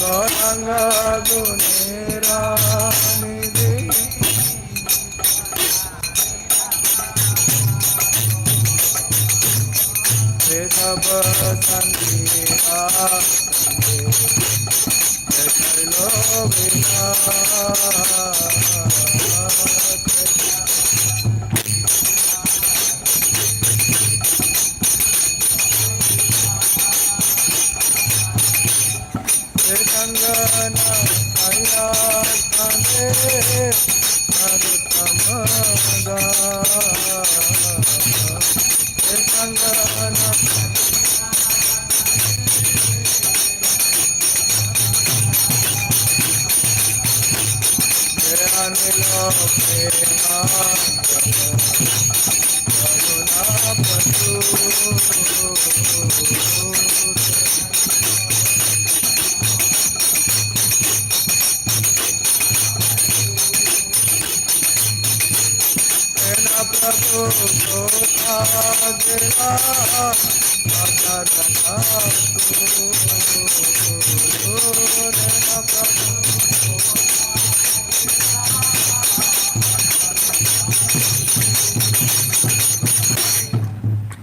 गौरांग गुनेरा निधि सब संगीता लो बिना संगना आया संगे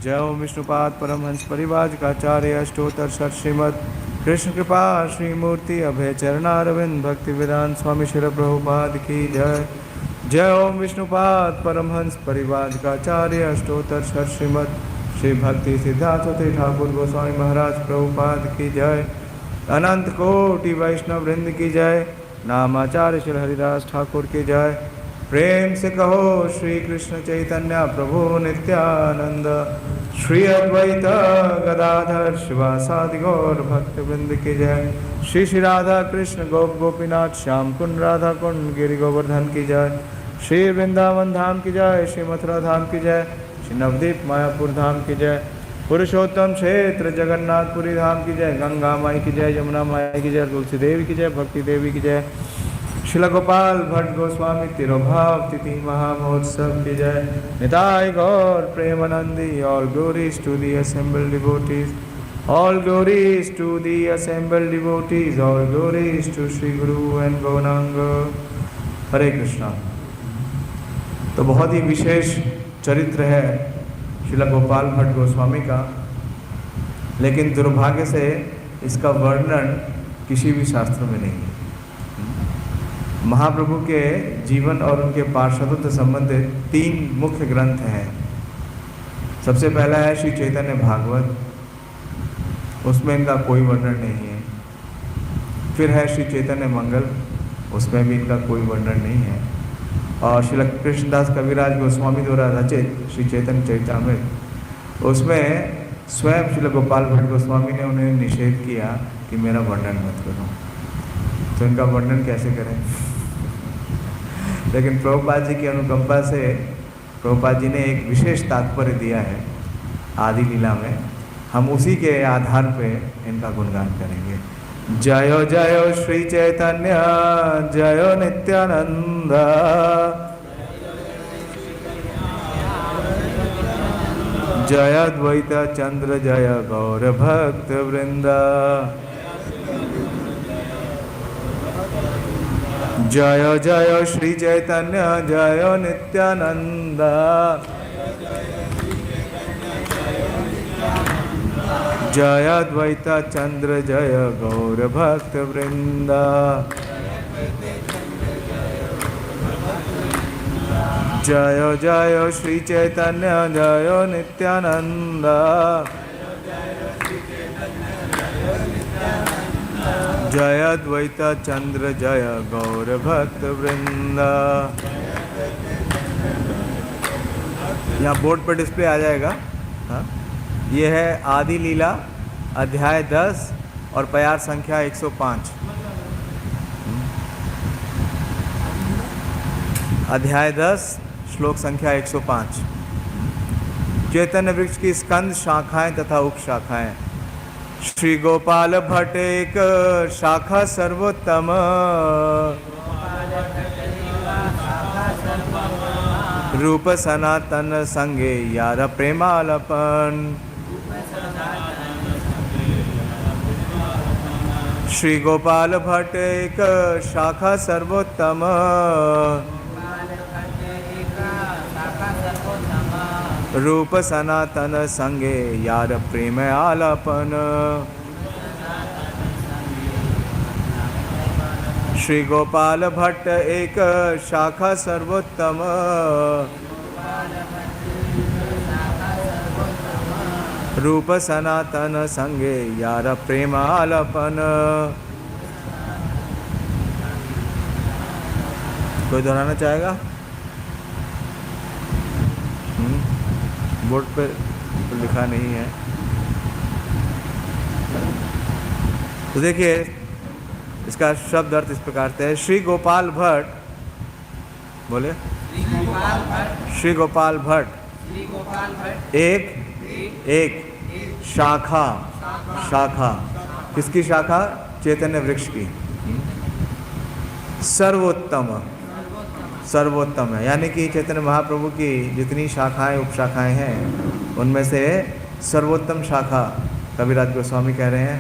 जय ओम विष्णुपाद परमहंस परिवाजकाचार्य अष्टोत्तर षट श्रीमद कृष्ण कृपा श्रीमूर्ति अभय चरणारविंद भक्ति वेदांत स्वामी श्री प्रभुपाद की जय। जय ओम विष्णुपाद परमहंस परिवाजकाचार्य अष्टोत्तर षट श्रीमद श्री भक्ति सिद्धार्थ ठाकुर गोस्वामी महाराज प्रभुपाद की जय। अनंत कोटि वैष्णव वृंद की जय। नामाचार्य श्री हरिदास ठाकुर की जय। प्रेम से कहो श्री कृष्ण चैतन्य प्रभु नित्यानंद श्री अद्वैत गदाधर शिवासादि गौर भक्त वृंद की जय। श्री श्री राधा कृष्ण गोप गोपीनाथ श्याम कुंड राधा कुंड गिरि गोवर्धन की जय। श्री वृंदावन धाम की जय। श्री मथुरा धाम की जय। श्री नवदीप मायापुर धाम की जय। पुरुषोत्तम क्षेत्र जगन्नाथपुरी धाम की जय। गंगा माई की जय। यमुना माई की जय। तुलसी देवी की जय। भक्ति देवी की जय। शिला गोपाल भट्ट गोस्वामी तिरुभाव तिथि महामहोत्सव की जय। निताय गौर प्रेमानंदी। All glories to the assembled devotees, all glories to the assembled devotees, all glories to Sri Guru and Gauranga। हरे कृष्णा। तो बहुत ही विशेष चरित्र है शिला गोपाल भट्ट गोस्वामी का, लेकिन दुर्भाग्य से इसका वर्णन किसी भी शास्त्र में नहीं है। महाप्रभु के जीवन और उनके पार्षदों से संबंधित 3 मुख्य ग्रंथ हैं। सबसे पहला है श्री चैतन्य भागवत, उसमें इनका कोई वर्णन नहीं है। फिर है श्री चैतन्य मंगल, उसमें भी इनका कोई वर्णन नहीं है। और श्री कृष्णदास कविराज गोस्वामी द्वारा रचित श्री चैतन्य चरितामृत, उसमें स्वयं श्री गोपाल भट्ट गोस्वामी ने उन्हें निषेध किया कि मेरा वर्णन मत करो। तो इनका वर्णन कैसे करें? लेकिन प्रभुपाद जी की अनुकंपा से प्रभुपाद जी ने एक विशेष तात्पर्य दिया है आदि लीला में। हम उसी के आधार पे इनका गुणगान करेंगे। जयो जयो श्री चैतन्य जयो नित्यानंद, जय द्वैत चंद्र जय गौर भक्त वृंदा, जय जय श्री चैतन्य जय नित्यानंद, जय द्वैत चंद्र जय गौर भक्त वृंदा, जय जय श्री चैतन्य जय नित्यानंद, जय द्वैत चंद्र जय गौर भक्त वृंदा। यहाँ बोर्ड पर डिस्प्ले आ जाएगा। हाँ, ये है आदि लीला अध्याय 10 और प्यार संख्या 105। अध्याय 10 श्लोक संख्या 105। चैतन्य वृक्ष की स्कंद शाखाएं तथा उपशाखाएं। श्री गोपाल भट्ट एक शाखा सर्वोत्तम, रूप सनातन संगे यार प्रेमालपन। श्री गोपाल भट्ट एक शाखा सर्वोत्तम, रूप सनातन संगे यार प्रेम आलापन। श्री गोपाल भट्ट एक शाखा सर्वोत्तम, रूप सनातन संगे यार प्रेम आलापन। कोई दोहराना चाहेगा? बोर्ड पे तो लिखा नहीं है। तो देखिए इसका शब्द अर्थ इस प्रकार से है। श्री गोपाल भट्ट, बोले श्री गोपाल भट्ट एक शाखा, शाखा किसकी शाखा? चैतन्य वृक्ष की। सर्वोत्तम, सर्वोत्तम है, यानी कि चैतन्य महाप्रभु की जितनी शाखाएं उपशाखाएं हैं उनमें से सर्वोत्तम शाखा कविराज गोस्वामी कह रहे हैं।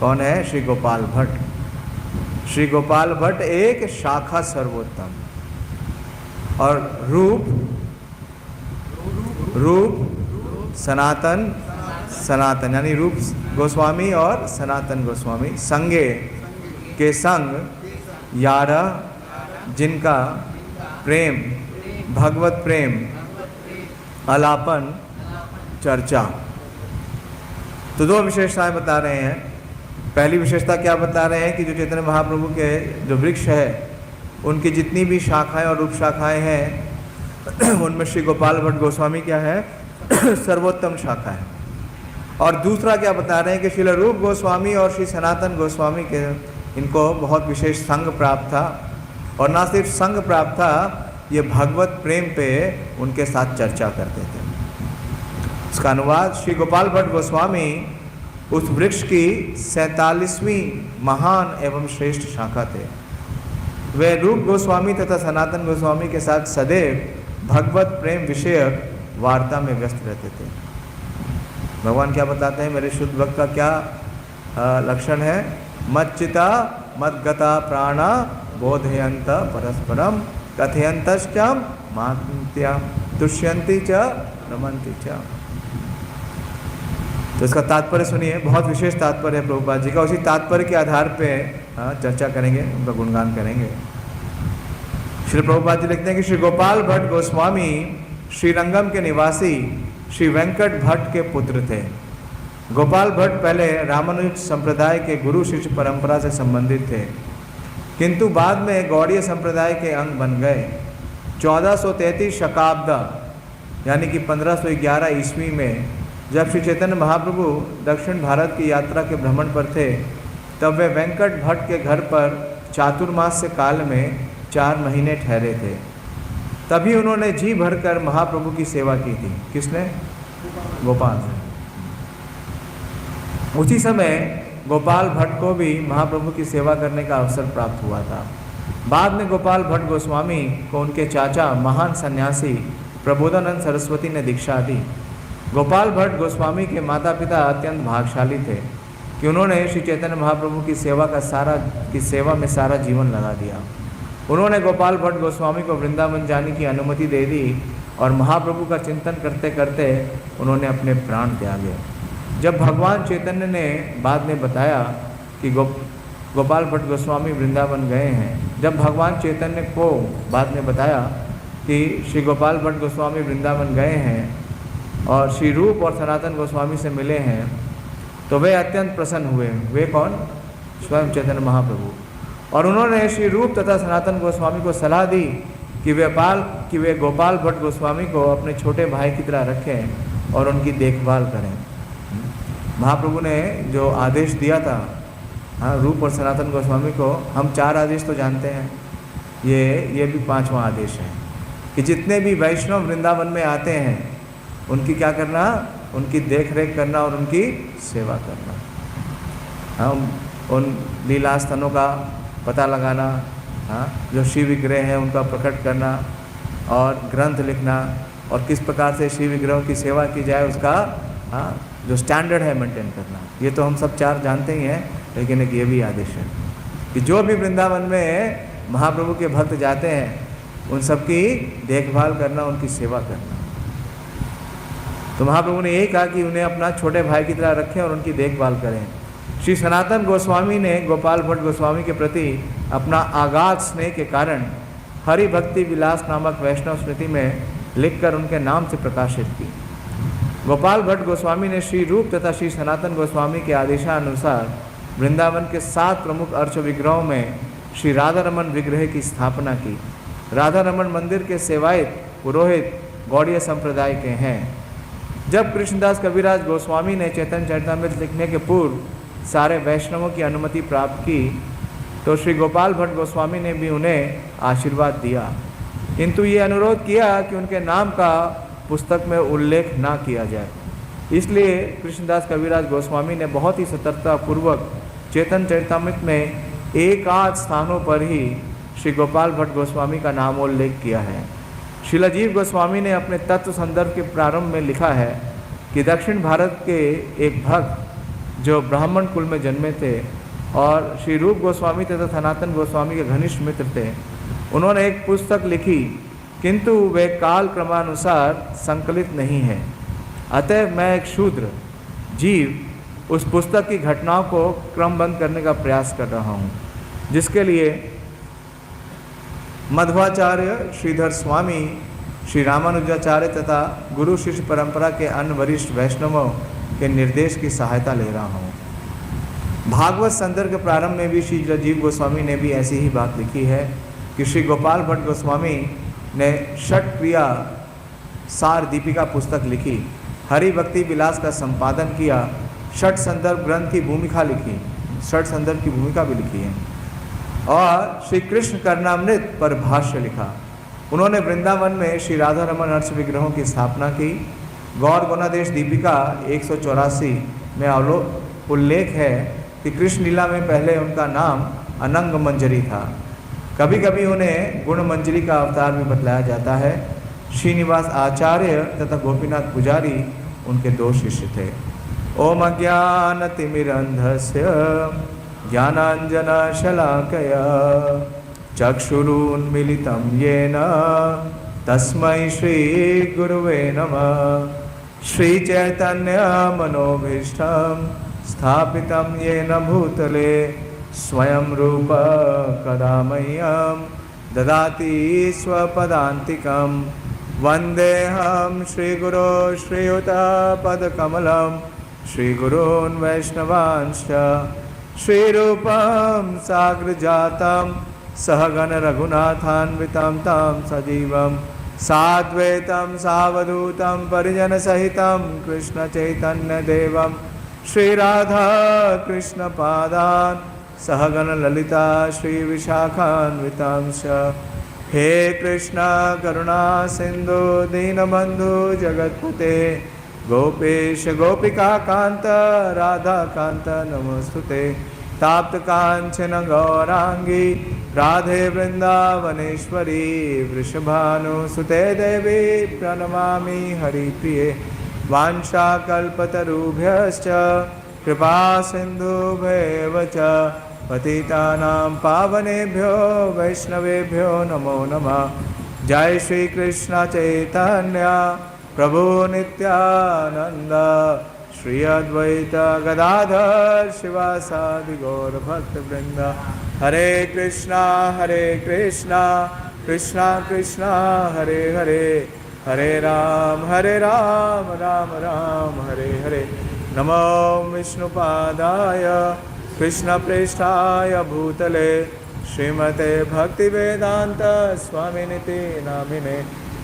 कौन है? श्री गोपाल भट्ट। श्री गोपाल भट्ट एक शाखा सर्वोत्तम, और रूप सनातन, सनातन यानी रूप गोस्वामी और सनातन गोस्वामी संगे के संग यारा, जिनका प्रेम, भगवत प्रेम, आलापन, चर्चा। तो दो विशेषताएं बता रहे हैं। पहली विशेषता क्या बता रहे हैं कि जो चैतन्य महाप्रभु के जो वृक्ष है उनकी जितनी भी शाखाएं और उपशाखाएं हैं उनमें श्री गोपाल भट्ट गोस्वामी क्या है? सर्वोत्तम शाखा है। और दूसरा क्या बता रहे हैं कि श्री रूप गोस्वामी और श्री सनातन गोस्वामी के इनको बहुत विशेष संग प्राप्त था, और ना सिर्फ संग प्राप्त था, ये भगवत प्रेम पे उनके साथ चर्चा करते थे। इसका अनुवाद, श्री गोपाल भट्ट गोस्वामी उस वृक्ष की 47वीं महान एवं श्रेष्ठ शाखा थे। वे रूप गोस्वामी तथा सनातन गोस्वामी के साथ सदैव भगवत प्रेम विषयक वार्ता में व्यस्त रहते थे। भगवान क्या बताते हैं? मेरे शुद्ध भक्त का क्या लक्षण है? मच्चिता मद्गता प्राणा बोधयंत परस्परम कथयंतश्च मात्म्या तुष्यन्ति च रमन्ति च। तो इसका तात्पर्य सुनिए, बहुत विशेष तात्पर्य है प्रभुपाद जी का। उसी तात्पर्य के आधार पे चर्चा करेंगे, उनका गुणगान करेंगे। श्री प्रभुपाद जी लिखते हैं कि श्री गोपाल भट्ट गोस्वामी श्रीरंगम के निवासी श्री वेंकट भट्ट के पुत्र थे। गोपाल भट्ट पहले रामानुज संप्रदाय के गुरु शिष्य परंपरा से संबंधित थे, किंतु बाद में गौड़ीय संप्रदाय के अंग बन गए। 1433 शकाब्द यानी कि 1511 ईस्वी में जब श्री चैतन्य महाप्रभु दक्षिण भारत की यात्रा के भ्रमण पर थे, तब वे वेंकट भट्ट के घर पर चातुर्मास्य काल में 4 महीने ठहरे थे। तभी उन्होंने जी भरकर महाप्रभु की सेवा की थी। किसने? गोपाल ने। उसी समय गोपाल भट्ट को भी महाप्रभु की सेवा करने का अवसर प्राप्त हुआ था। बाद में गोपाल भट्ट गोस्वामी को उनके चाचा महान सन्यासी प्रबोधानंद सरस्वती ने दीक्षा दी। गोपाल भट्ट गोस्वामी के माता पिता अत्यंत भाग्यशाली थे कि उन्होंने श्री चैतन्य महाप्रभु की सेवा में सारा जीवन लगा दिया। उन्होंने गोपाल भट्ट गोस्वामी को वृंदावन जाने की अनुमति दे दी और महाप्रभु का चिंतन करते करते उन्होंने अपने प्राण त्यागे। जब भगवान चैतन्य ने बाद में बताया कि गोपाल भट्ट गोस्वामी वृंदावन गए हैं, जब भगवान चैतन्य को बाद में बताया कि श्री गोपाल भट्ट गोस्वामी वृंदावन गए हैं और श्री रूप और सनातन गोस्वामी से मिले हैं, तो वे अत्यंत प्रसन्न हुए। वे कौन? स्वयं चैतन्य महाप्रभु। और उन्होंने श्री रूप तथा सनातन गोस्वामी को सलाह दी कि वे गोपाल भट्ट गोस्वामी को अपने छोटे भाई की तरह रखें और उनकी देखभाल करें। महाप्रभु ने जो आदेश दिया था रूप और सनातन गोस्वामी को, हम 4 आदेश तो जानते हैं, ये भी 5वां आदेश है कि जितने भी वैष्णव वृंदावन में आते हैं उनकी क्या करना? उनकी देख रेख करना और उनकी सेवा करना। हम उन लीला स्थानों का पता लगाना, जो शिव विग्रह हैं उनका प्रकट करना और ग्रंथ लिखना और किस प्रकार से शिव विग्रहों की सेवा की जाए उसका जो स्टैंडर्ड है मेंटेन करना। ये तो हम सब 4 जानते ही हैं, लेकिन एक ये भी आदेश है कि जो भी वृंदावन में महाप्रभु के भक्त जाते हैं उन सबकी देखभाल करना, उनकी सेवा करना। तो महाप्रभु ने यही कहा कि उन्हें अपना छोटे भाई की तरह रखें और उनकी देखभाल करें। श्री सनातन गोस्वामी ने गोपाल भट्ट गोस्वामी के प्रति अपना आगाध स्नेह के कारण हरि भक्ति विलास नामक वैष्णव स्मृति में लिखकर उनके नाम से प्रकाशित की। गोपाल भट्ट गोस्वामी ने श्री रूप तथा श्री सनातन गोस्वामी के आदेशानुसार वृंदावन के 7 प्रमुख अर्च विग्रहों में श्री राधा रमन विग्रह की स्थापना की। राधा रमन मंदिर के सेवायत पुरोहित गौड़ीय संप्रदाय के हैं। जब कृष्णदास कविराज गोस्वामी ने चैतन्य चरितामृत लिखने के पूर्व सारे वैष्णवों की अनुमति प्राप्त की तो श्री गोपाल भट्ट गोस्वामी ने भी उन्हें आशीर्वाद दिया, किंतु ये अनुरोध किया कि उनके नाम का पुस्तक में उल्लेख ना किया जाए। इसलिए कृष्णदास कविराज गोस्वामी ने बहुत ही सतर्कता पूर्वक चैतन्य चरितामृत में एक आध स्थानों पर ही श्री गोपाल भट्ट गोस्वामी का नामोल्लेख किया है। श्रील जीव गोस्वामी ने अपने तत्व संदर्भ के प्रारंभ में लिखा है कि दक्षिण भारत के एक भक्त जो ब्राह्मण कुल में जन्मे थे और श्री रूप गोस्वामी तथा सनातन गोस्वामी के घनिष्ठ मित्र थे, उन्होंने एक पुस्तक लिखी, किंतु वे काल क्रमानुसार संकलित नहीं है। अतः मैं एक शूद्र जीव उस पुस्तक की घटनाओं को क्रमबद्ध करने का प्रयास कर रहा हूँ, जिसके लिए मध्वाचार्य श्रीधर स्वामी, श्री रामानुजाचार्य तथा गुरु शिष्य परंपरा के अन्य वरिष्ठ वैष्णवों के निर्देश की सहायता ले रहा हूँ। भागवत संदर्भ के प्रारंभ में भी श्री जीव गोस्वामी ने भी ऐसी ही बात लिखी है कि श्री गोपाल भट्ट गोस्वामी ने षट क्रिया सार दीपिका पुस्तक लिखी, हरि भक्ति विलास का संपादन किया, षट संदर्भ ग्रंथ की भूमिका लिखी, षट संदर्भ की भूमिका भी लिखी है, और श्री कृष्ण कर्णामृत पर भाष्य लिखा। उन्होंने वृंदावन में श्री राधा रमन अर्च विग्रहों की स्थापना की। गौर गुणादेश दीपिका 184 में उल्लेख है कि कृष्ण लीला में पहले उनका नाम अनंग मंजरी था। कभी कभी उन्हें गुण मंजरी का अवतार भी बतलाया जाता है। श्रीनिवास आचार्य तथा गोपीनाथ पुजारी उनके 2 शिष्य थे। ओम अज्ञानतिमिरन्धस्य ज्ञानाञ्जनशलाकया चक्षुरुन्मीलितं येन तस्मै श्रीगुरुवे नमः। श्रीचैतन्यमनोभीष्टं स्थापितं येन भूतले स्वयं रूप कदा मह्यं ददाति स्वपदान्तिकं। वन्देऽहं श्रीगुरो श्रीयुतपदकमलं श्रीगुरून् वैष्णवांश्च श्रीरूपं साग्रजातं सहगण रघुनाथान्वितं तं सजीवं साद्वैतं सावधूतं परिजनसहितं कृष्णचैतन्यदेवं श्रीराधा कृष्णपादान् सहगण ललिता श्रीविशाखान्वितांश्च। हे कृष्ण करुणा सिंधु दीनबंधु जगत्पते गोपेश गोपिका कांत राधा कांत नमोस्तुते। ताप्त कांचन गौरांगी राधे वृंदावनेश्वरी वृषभानुसुते देवी प्रणमामि हरिप्रिये। वाञ्छाकल्पतरुभ्यश्च कृपा सिन्धुभ्येव च पतितानां पावनेभ्यो वैष्णवेभ्यो नमो नमः। जय श्री कृष्ण चैतन्य प्रभु नित्यानंद श्री अद्वैत गदाधर शिवासादि गौर भक्त वृंद। हरे कृष्णा कृष्णा कृष्णा हरे हरे, हरे राम राम राम हरे हरे। नमो विष्णुपादाय कृष्णप्रेष्ठाय भूतले श्रीमते भक्तिवेदांत स्वामिनिति नामिने।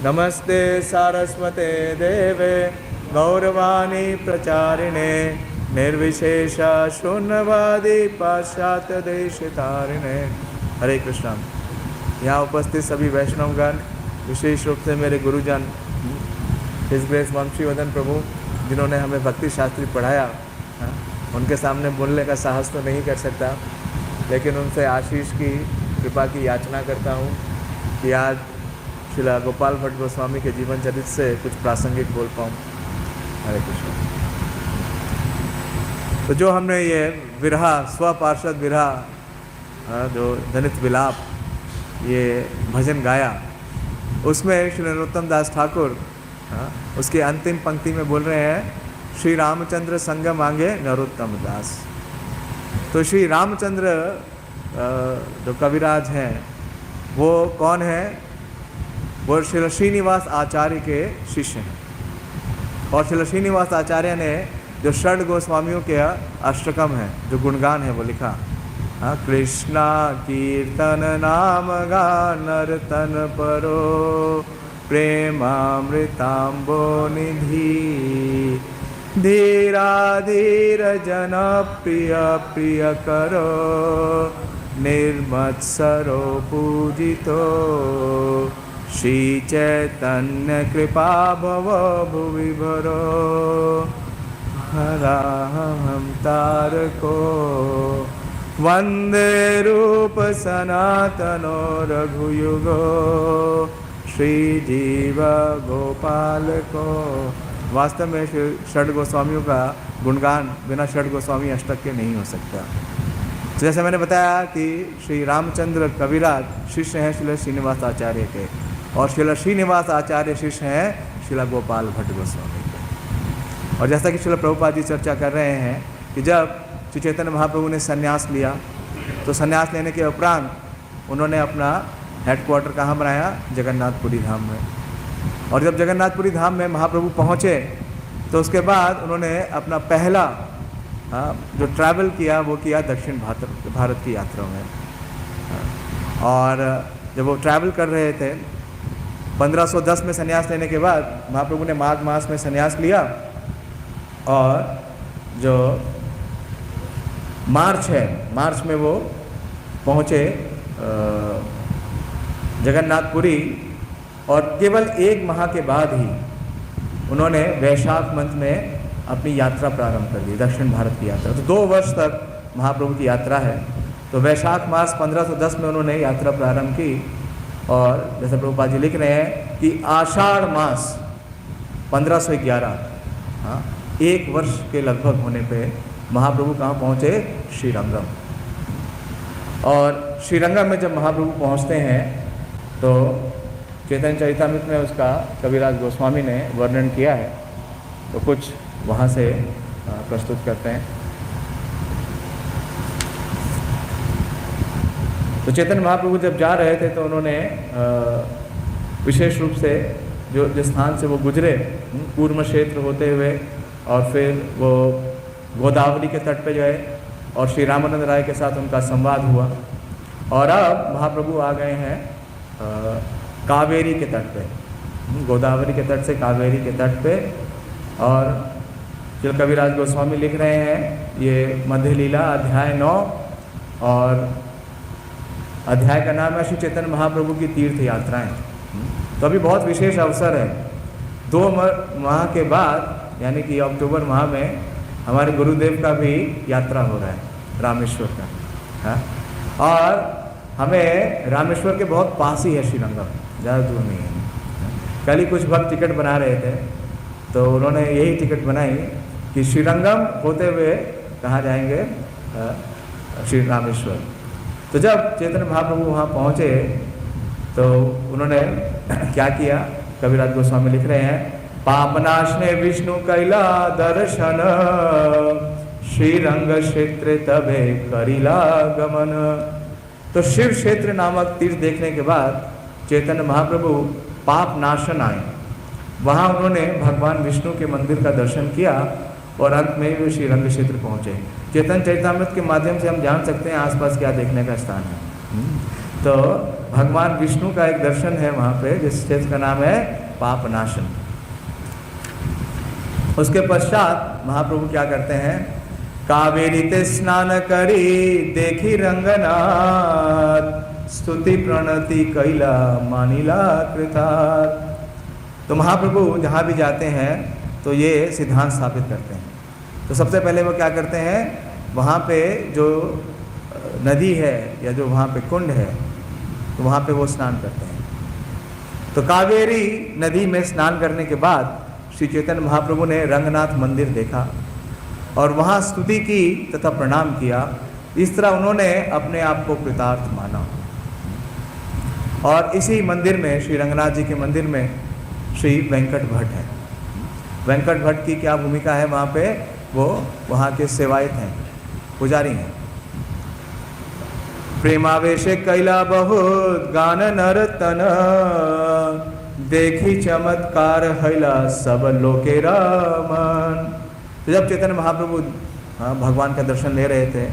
नमस्ते सारस्वते देवे गौरवाणी प्रचारिणे निर्विशेष शून्यवादी पाश्चात्य देशतारिणे। हरे कृष्णा। यहाँ उपस्थित सभी वैष्णवगण, विशेष रूप से मेरे गुरुजन हिज ग्रेस वंशीवर्धन प्रभु जिन्होंने हमें भक्ति शास्त्री पढ़ाया, उनके सामने बोलने का साहस तो नहीं कर सकता, लेकिन उनसे आशीष की कृपा की याचना करता हूँ कि आज श्रील गोपाल भट्ट गोस्वामी के जीवन चरित्र से कुछ प्रासंगिक बोल पाऊँ। हरे कृष्ण। तो जो हमने ये विरहा, स्वपार्षद विरहा, जो दलित विलाप, ये भजन गाया, उसमें श्री नरोत्तम दास ठाकुर उसके अंतिम पंक्ति में बोल रहे हैं, श्री रामचंद्र संग मांगे नरोत्तम दास। तो श्री रामचंद्र जो कविराज हैं वो कौन है? वो श्री श्रीनिवास आचार्य के शिष्य हैं। और श्री श्रीनिवास आचार्य ने जो षड गोस्वामियों के अष्टकम है, जो गुणगान है, वो लिखा। कृष्णा कीर्तन नाम गान नर्तन परो प्रेमामृतांबो निधि धीरा धीर जन प्रिय प्रिय करो निर्मत्सरो पूजितो श्री चैतन्य कृपा भव भुवि भरो हराहं तारको वंदे रूप सनातनो रघुयुगो श्री जीव गोपाल को। वास्तव में षड गोस्वामियों का गुणगान बिना षड गोस्वामी अष्टक के नहीं हो सकता। जैसे मैंने बताया कि श्री रामचंद्र कविराज शिष्य हैं श्रील श्रीनिवास आचार्य के, और श्रील श्रीनिवास आचार्य शिष्य हैं श्रील गोपाल भट्ट गोस्वामी के। और जैसा कि श्रील प्रभुपाद जी चर्चा कर रहे हैं कि जब श्री चैतन्य महाप्रभु ने संन्यास लिया, तो संन्यास लेने के उपरांत उन्होंने अपना हेडक्वार्टर कहाँ बनाया? जगन्नाथपुरी धाम में। और जब जगन्नाथपुरी धाम में महाप्रभु पहुँचे तो उसके बाद उन्होंने अपना पहला जो ट्रैवल किया वो किया दक्षिण भारत की यात्रा में। और जब वो ट्रैवल कर रहे थे 1510 में संन्यास लेने के बाद महाप्रभु ने माघ मास में संन्यास लिया, और जो मार्च है, मार्च में वो पहुँचे जगन्नाथपुरी, और केवल 1 माह के बाद ही उन्होंने वैशाख मंथ में अपनी यात्रा प्रारंभ कर दी, दक्षिण भारत की यात्रा। तो 2 वर्ष तक महाप्रभु की यात्रा है। तो वैशाख मास 1510 में उन्होंने यात्रा प्रारंभ की, और जैसे प्रभुपाद जी लिख रहे हैं कि आषाढ़ मास 1511, 1 वर्ष के लगभग होने पे महाप्रभु कहाँ पहुँचे? श्रीरंगम। और श्रीरंगम में जब महाप्रभु पहुँचते हैं तो चैतन्य चरितामृत में उसका कविराज गोस्वामी ने वर्णन किया है, तो कुछ वहाँ से प्रस्तुत करते हैं। तो चैतन्य महाप्रभु जब जा रहे थे तो उन्होंने विशेष रूप से जो जिस स्थान से वो गुजरे, कूर्म क्षेत्र होते हुए, और फिर वो गोदावरी के तट पे गए, और श्री रामानंद राय के साथ उनका संवाद हुआ। और अब महाप्रभु आ गए हैं कावेरी के तट पे, गोदावरी के तट से कावेरी के तट पे। और जो कविराज गोस्वामी लिख रहे हैं, ये मध्य लीला अध्याय 9, और अध्याय का नाम है श्री चैतन्य महाप्रभु की तीर्थ यात्राएं। तो अभी बहुत विशेष अवसर है, 2 माह के बाद यानी कि अक्टूबर माह में हमारे गुरुदेव का भी यात्रा हो रहा है रामेश्वर का। और हमें रामेश्वर के बहुत पास ही है श्रीरंगम, ज़्यादा दूर नहीं है। कल ही कुछ भक्त टिकट बना रहे थे, तो उन्होंने यही टिकट बनाई कि श्रीरंगम होते हुए कहाँ जाएंगे? श्री रामेश्वर। तो जब चैतन्य महाप्रभु वहाँ पहुँचे तो उन्होंने क्या किया? कविराज गोस्वामी लिख रहे हैं, पापनाशने विष्णु कैला दर्शन श्रीरंग क्षेत्र तबे करिला गमन। तो शिव क्षेत्र नामक तीर्थ देखने के बाद चैतन्य महाप्रभु पाप नाशन आए। वहाँ उन्होंने भगवान विष्णु के मंदिर का दर्शन किया, और अंत में वे श्रीरंग क्षेत्र पहुँचे। चैतन्य चरितामृत के माध्यम से हम जान सकते हैं आसपास क्या देखने का स्थान है। तो भगवान विष्णु का एक दर्शन है वहाँ पे, जिस क्षेत्र का नाम है पापनाशन। उसके पश्चात महाप्रभु क्या करते हैं? कावेरी ते स्नान करी देखी रंगनाथ स्तुति प्रणति कैला मानिला कृतार्थ। तो महाप्रभु जहाँ भी जाते हैं तो ये सिद्धांत स्थापित करते हैं। तो सबसे पहले वो क्या करते हैं? वहाँ पे जो नदी है या जो वहाँ पे कुंड है, तो वहाँ पे वो स्नान करते हैं। तो कावेरी नदी में स्नान करने के बाद श्री चैतन्य महाप्रभु ने रंगनाथ मंदिर देखा, और वहाँ स्तुति की तथा प्रणाम किया। इस तरह उन्होंने अपने आप को कृतार्थ माना। और इसी मंदिर में, श्री रंगनाथ जी के मंदिर में श्री वेंकट भट्ट है। वेंकट भट्ट की क्या भूमिका है वहाँ पे? वो वहाँ के सेवायत हैं, पुजारी हैं। प्रेमावेशे कैला बहुत गान नर्तन, देखी चमत्कार हैला सब लोके रामन। तो जब चैतन्य महाप्रभु भगवान का दर्शन ले रहे थे,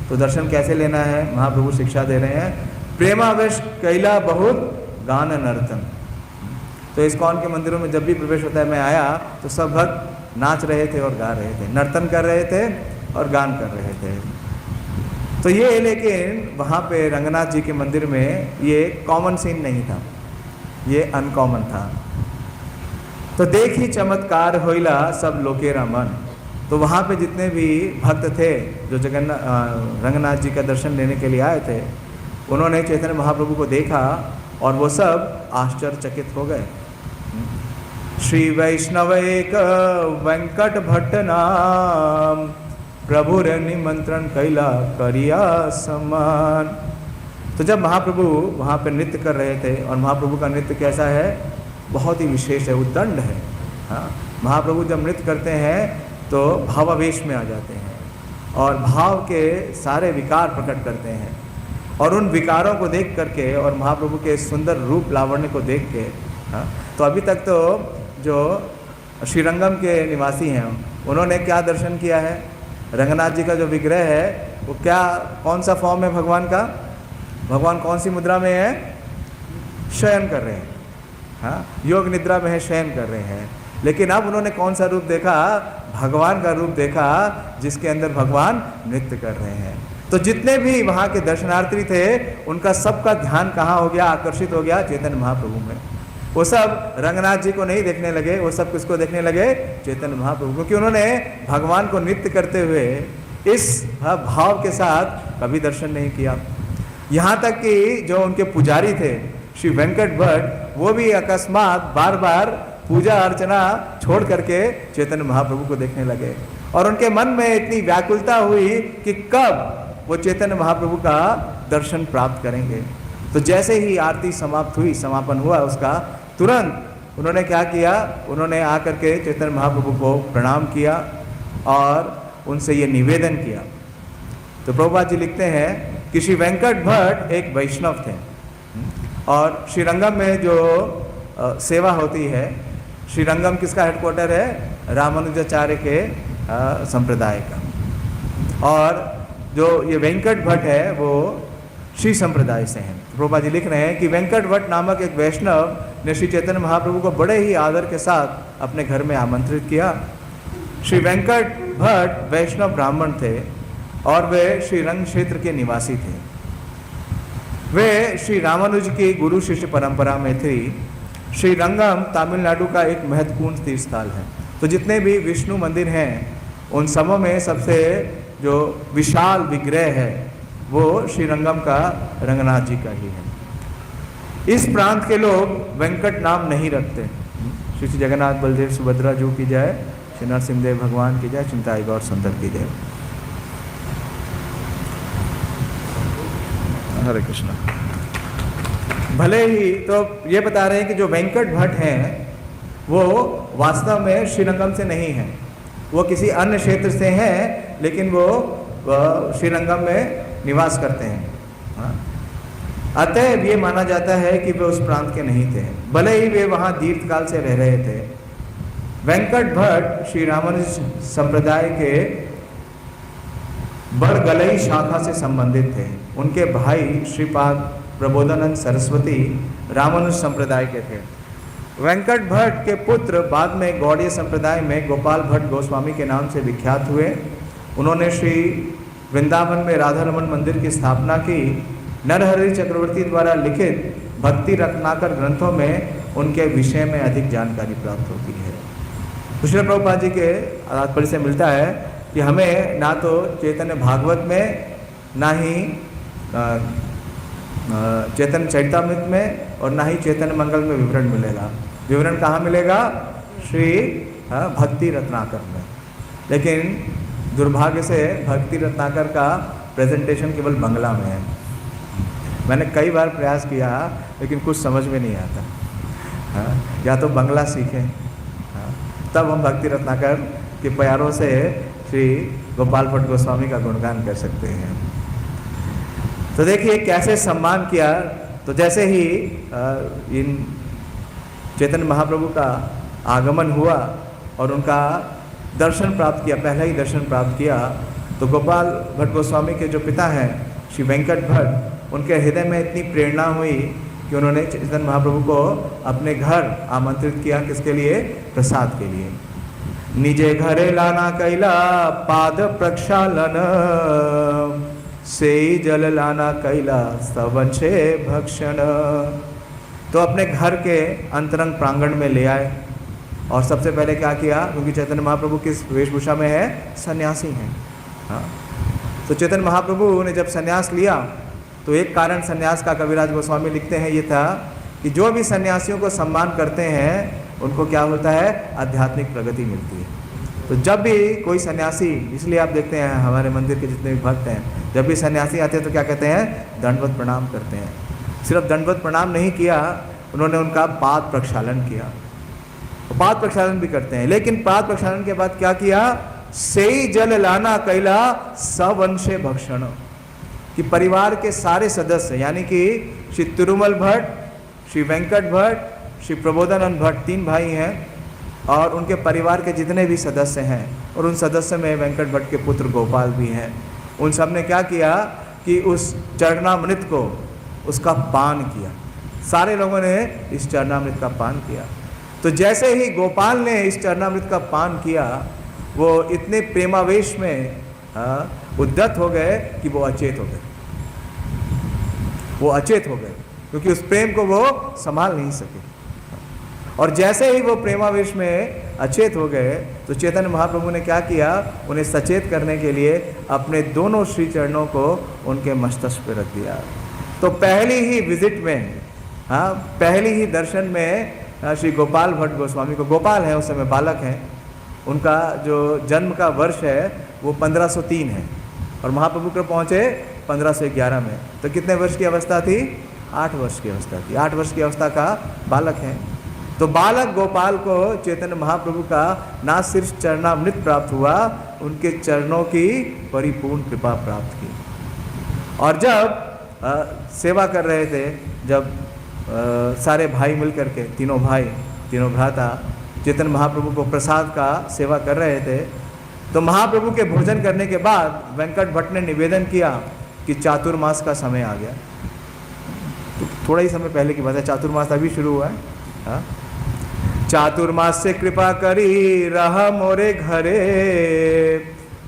तो दर्शन कैसे लेना है महाप्रभु शिक्षा दे रहे हैं। प्रेमावेश कैला बहुत गान नर्तन। तो इस्कॉन के मंदिरों में जब भी प्रवेश होता है, मैं आया तो सब भक्त नाच रहे थे और गा रहे थे, नर्तन कर रहे थे और गान कर रहे थे। तो ये, लेकिन वहाँ पे रंगनाथ जी के मंदिर में ये कॉमन सीन नहीं था, ये अनकॉमन था। तो देखी चमत्कार होइला सब लोके रमन। तो वहाँ पे जितने भी भक्त थे जो रंगनाथ जी का दर्शन लेने के लिए आए थे, उन्होंने चैतन्य महाप्रभु को देखा और वो सब आश्चर्यचकित हो गए। श्री वैष्णव एक वेंकट भट्ट नाम, प्रभु रे निमंत्रण कैला करिया सम्मान। तो जब महाप्रभु वहाँ पर नृत्य कर रहे थे, और महाप्रभु का नृत्य कैसा है? बहुत ही विशेष है, उद्दंड है। हाँ, महाप्रभु जब नृत्य करते हैं तो भावावेश में आ जाते हैं और भाव के सारे विकार प्रकट करते हैं। और उन विकारों को देख करके और महाप्रभु के सुंदर रूप लावण्य को देख के, हाँ, तो अभी तक तो जो श्रीरंगम के निवासी हैं उन्होंने क्या दर्शन किया है? रंगनाथ जी का जो विग्रह है वो क्या, कौन सा फॉर्म है भगवान का? भगवान कौन सी मुद्रा में है? शयन कर रहे हैं। हाँ, योग निद्रा में है, शयन कर रहे हैं। लेकिन अब उन्होंने कौन सा रूप देखा? भगवान का रूप देखा, जिसके अंदर भगवान नृत्य कर रहे हैं। तो जितने भी वहाँ के दर्शनार्थी थे, उनका सबका ध्यान कहाँ हो गया? आकर्षित हो गया चैतन्य महाप्रभु में। वो सब रंगनाथ जी को नहीं देखने लगे, वो सब किसको देखने लगे? चैतन्य महाप्रभु, क्योंकि उन्होंने भगवान को नृत्य करते हुए इस भाव के साथ कभी दर्शन नहीं किया। यहाँ तक कि जो उनके पुजारी थे श्री वेंकट भट्ट, वो भी अकस्मात बार बार पूजा अर्चना छोड़ करके चैतन्य महाप्रभु को देखने लगे। और उनके मन में इतनी व्याकुलता हुई कि कब वो चैतन्य महाप्रभु का दर्शन प्राप्त करेंगे। तो जैसे ही आरती समाप्त हुई, समापन हुआ उसका, तुरंत उन्होंने क्या किया? उन्होंने आकर के चैतन्य महाप्रभु को प्रणाम किया और उनसे ये निवेदन किया। तो प्रभुपाद जी लिखते हैं कि श्री वेंकट भट्ट एक वैष्णव थे और श्रीरंगम में जो सेवा होती है, श्रीरंगम किसका हेडक्वार्टर है? रामानुजाचार्य के संप्रदाय का। और जो ये वेंकट भट्ट है वो श्री संप्रदाय से हैं। प्रभुपाद जी लिख रहे हैं कि वेंकट भट्ट नामक एक वैष्णव ने श्री चैतन्य महाप्रभु को बड़े ही आदर के साथ अपने घर में आमंत्रित किया। श्री वेंकट भट्ट वैष्णव ब्राह्मण थे और वे श्रीरंग क्षेत्र के निवासी थे। वे श्री रामानुज की गुरु शिष्य परंपरा में थी। श्रीरंगम तमिलनाडु का एक महत्वपूर्ण तीर्थ स्थल है। तो जितने भी विष्णु मंदिर हैं उन सबों में सबसे जो विशाल विग्रह है वो श्रीरंगम का रंगनाथ जी का ही है। इस प्रांत के लोग वेंकट नाम नहीं रखते। श्री श्री जगन्नाथ बलदेव सुभद्रा जू की जय, श्री नरसिंहदेव भगवान की जय, चिंताई गौर सुंदर की जय। हरे कृष्ण। भले ही तो ये बता रहे हैं कि जो वेंकट भट्ट हैं वो वास्तव में श्रीरंगम से नहीं है, वो किसी अन्य क्षेत्र से हैं, लेकिन वो श्रीरंगम में निवास करते हैं। अतः ये माना जाता है कि वे उस प्रांत के नहीं थे, भले ही वे वहाँ दीर्घकाल से रह रहे थे। वेंकट भट्ट श्री रामानुज संप्रदाय के बड़गलई शाखा से संबंधित थे। उनके भाई श्रीपाद प्रबोधानंद सरस्वती रामानुज संप्रदाय के थे। वेंकट भट्ट के पुत्र बाद में गौड़ीय संप्रदाय में गोपाल भट्ट गोस्वामी के नाम से विख्यात हुए। उन्होंने श्री वृंदावन में राधा रमन मंदिर की स्थापना की। नरहरि चक्रवर्ती द्वारा लिखित भक्ति रत्नाकर ग्रंथों में उनके विषय में अधिक जानकारी प्राप्त होती है। श्रील प्रभुपाद जी के तात्पर्य से मिलता है कि हमें ना तो चैतन्य भागवत में, ना ही चैतन्य चरितामृत में और ना ही चैतन्य मंगल में विवरण मिलेगा। विवरण कहाँ मिलेगा? श्री भक्ति रत्नाकर में। लेकिन दुर्भाग्य से भक्ति रत्नाकर का प्रेजेंटेशन केवल बंगला में है। मैंने कई बार प्रयास किया लेकिन कुछ समझ में नहीं आता। हाँ, या तो बंगला सीखें, हाँ, तब हम भक्ति रत्नाकर के प्यारों से श्री गोपाल भट्ट गोस्वामी का गुणगान कर सकते हैं। तो देखिए कैसे सम्मान किया। तो जैसे ही इन चैतन्य महाप्रभु का आगमन हुआ और उनका दर्शन प्राप्त किया, पहला ही दर्शन प्राप्त किया, तो गोपाल भट्ट गोस्वामी के जो पिता हैं श्री वेंकट भट्ट, उनके हृदय में इतनी प्रेरणा हुई कि उन्होंने चैतन्य महाप्रभु को अपने घर आमंत्रित किया। किसके लिए? प्रसाद के लिए। निजे घरे लाना कैला पाद प्रक्षालन, से जल लाना कैला स्तवंशे भक्षण। तो अपने घर के अंतरंग प्रांगण में ले आए और सबसे पहले क्या किया, क्योंकि चैतन्य महाप्रभु किस वेशभूषा में है? सन्यासी हैं। हाँ, तो चैतन्य महाप्रभु ने जब सन्यास लिया तो एक कारण सन्यास का कविराज गोस्वामी लिखते हैं ये था कि जो भी सन्यासियों को सम्मान करते हैं उनको क्या होता है? आध्यात्मिक प्रगति मिलती है। तो जब भी कोई सन्यासी, इसलिए आप देखते हैं हमारे मंदिर के जितने भी भक्त हैं, जब भी सन्यासी आते हैं तो क्या कहते हैं? दंडवत प्रणाम करते हैं। सिर्फ दंडवत प्रणाम नहीं किया, उन्होंने उनका पाद प्रक्षालन किया। तो पाद प्रक्षालन भी करते हैं, लेकिन पाद प्रक्षालन के बाद क्या किया? सेई जल लाना कैला सवंशे भक्षण, कि परिवार के सारे सदस्य यानी कि श्री तिरुमल भट्ट, श्री वेंकट भट्ट, श्री प्रबोधानंद भट्ट, 3 भाई हैं, और उनके परिवार के जितने भी सदस्य हैं, और उन सदस्य में वेंकट भट्ट के पुत्र गोपाल भी हैं, उन सब ने क्या किया कि उस चरणामृत को, उसका पान किया। सारे लोगों ने इस चरणामृत का पान किया। तो जैसे ही गोपाल ने इस चरणामृत का पान किया, वो इतने प्रेमावेश में उद्यत हो गए कि वो अचेत हो गए। वो अचेत हो गए क्योंकि उस प्रेम को वो संभाल नहीं सके। और जैसे ही वो प्रेमावेश में अचेत हो गए तो चैतन्य महाप्रभु ने क्या किया? उन्हें सचेत करने के लिए अपने दोनों श्री चरणों को उनके मस्तक पर रख दिया। तो पहली ही विजिट में, पहली ही दर्शन में श्री गोपाल भट्ट गोस्वामी को, गोपाल हैं उस समय, बालक हैं, उनका जो जन्म का वर्ष है वो 1503 है और महाप्रभु के पहुँचे 1511 में। तो कितने वर्ष की अवस्था थी? 8 वर्ष की अवस्था थी। 8 वर्ष की अवस्था का बालक है। तो बालक गोपाल को चैतन्य महाप्रभु का ना सिर्फ चरणामृत प्राप्त हुआ, उनके चरणों की परिपूर्ण कृपा प्राप्त की। और जब सेवा कर रहे थे, जब सारे भाई मिल करके, तीनों भाई, तीनों भ्राता चैतन्य महाप्रभु को प्रसाद का सेवा कर रहे थे, तो महाप्रभु के भोजन करने के बाद वेंकट भट्ट ने निवेदन किया कि चातुर्मास का समय आ गया। तो थोड़ा ही समय पहले की बात है, चातुर्मास अभी शुरू हुआ है। चातुर्मास से कृपा करी रहा मोरे घरे,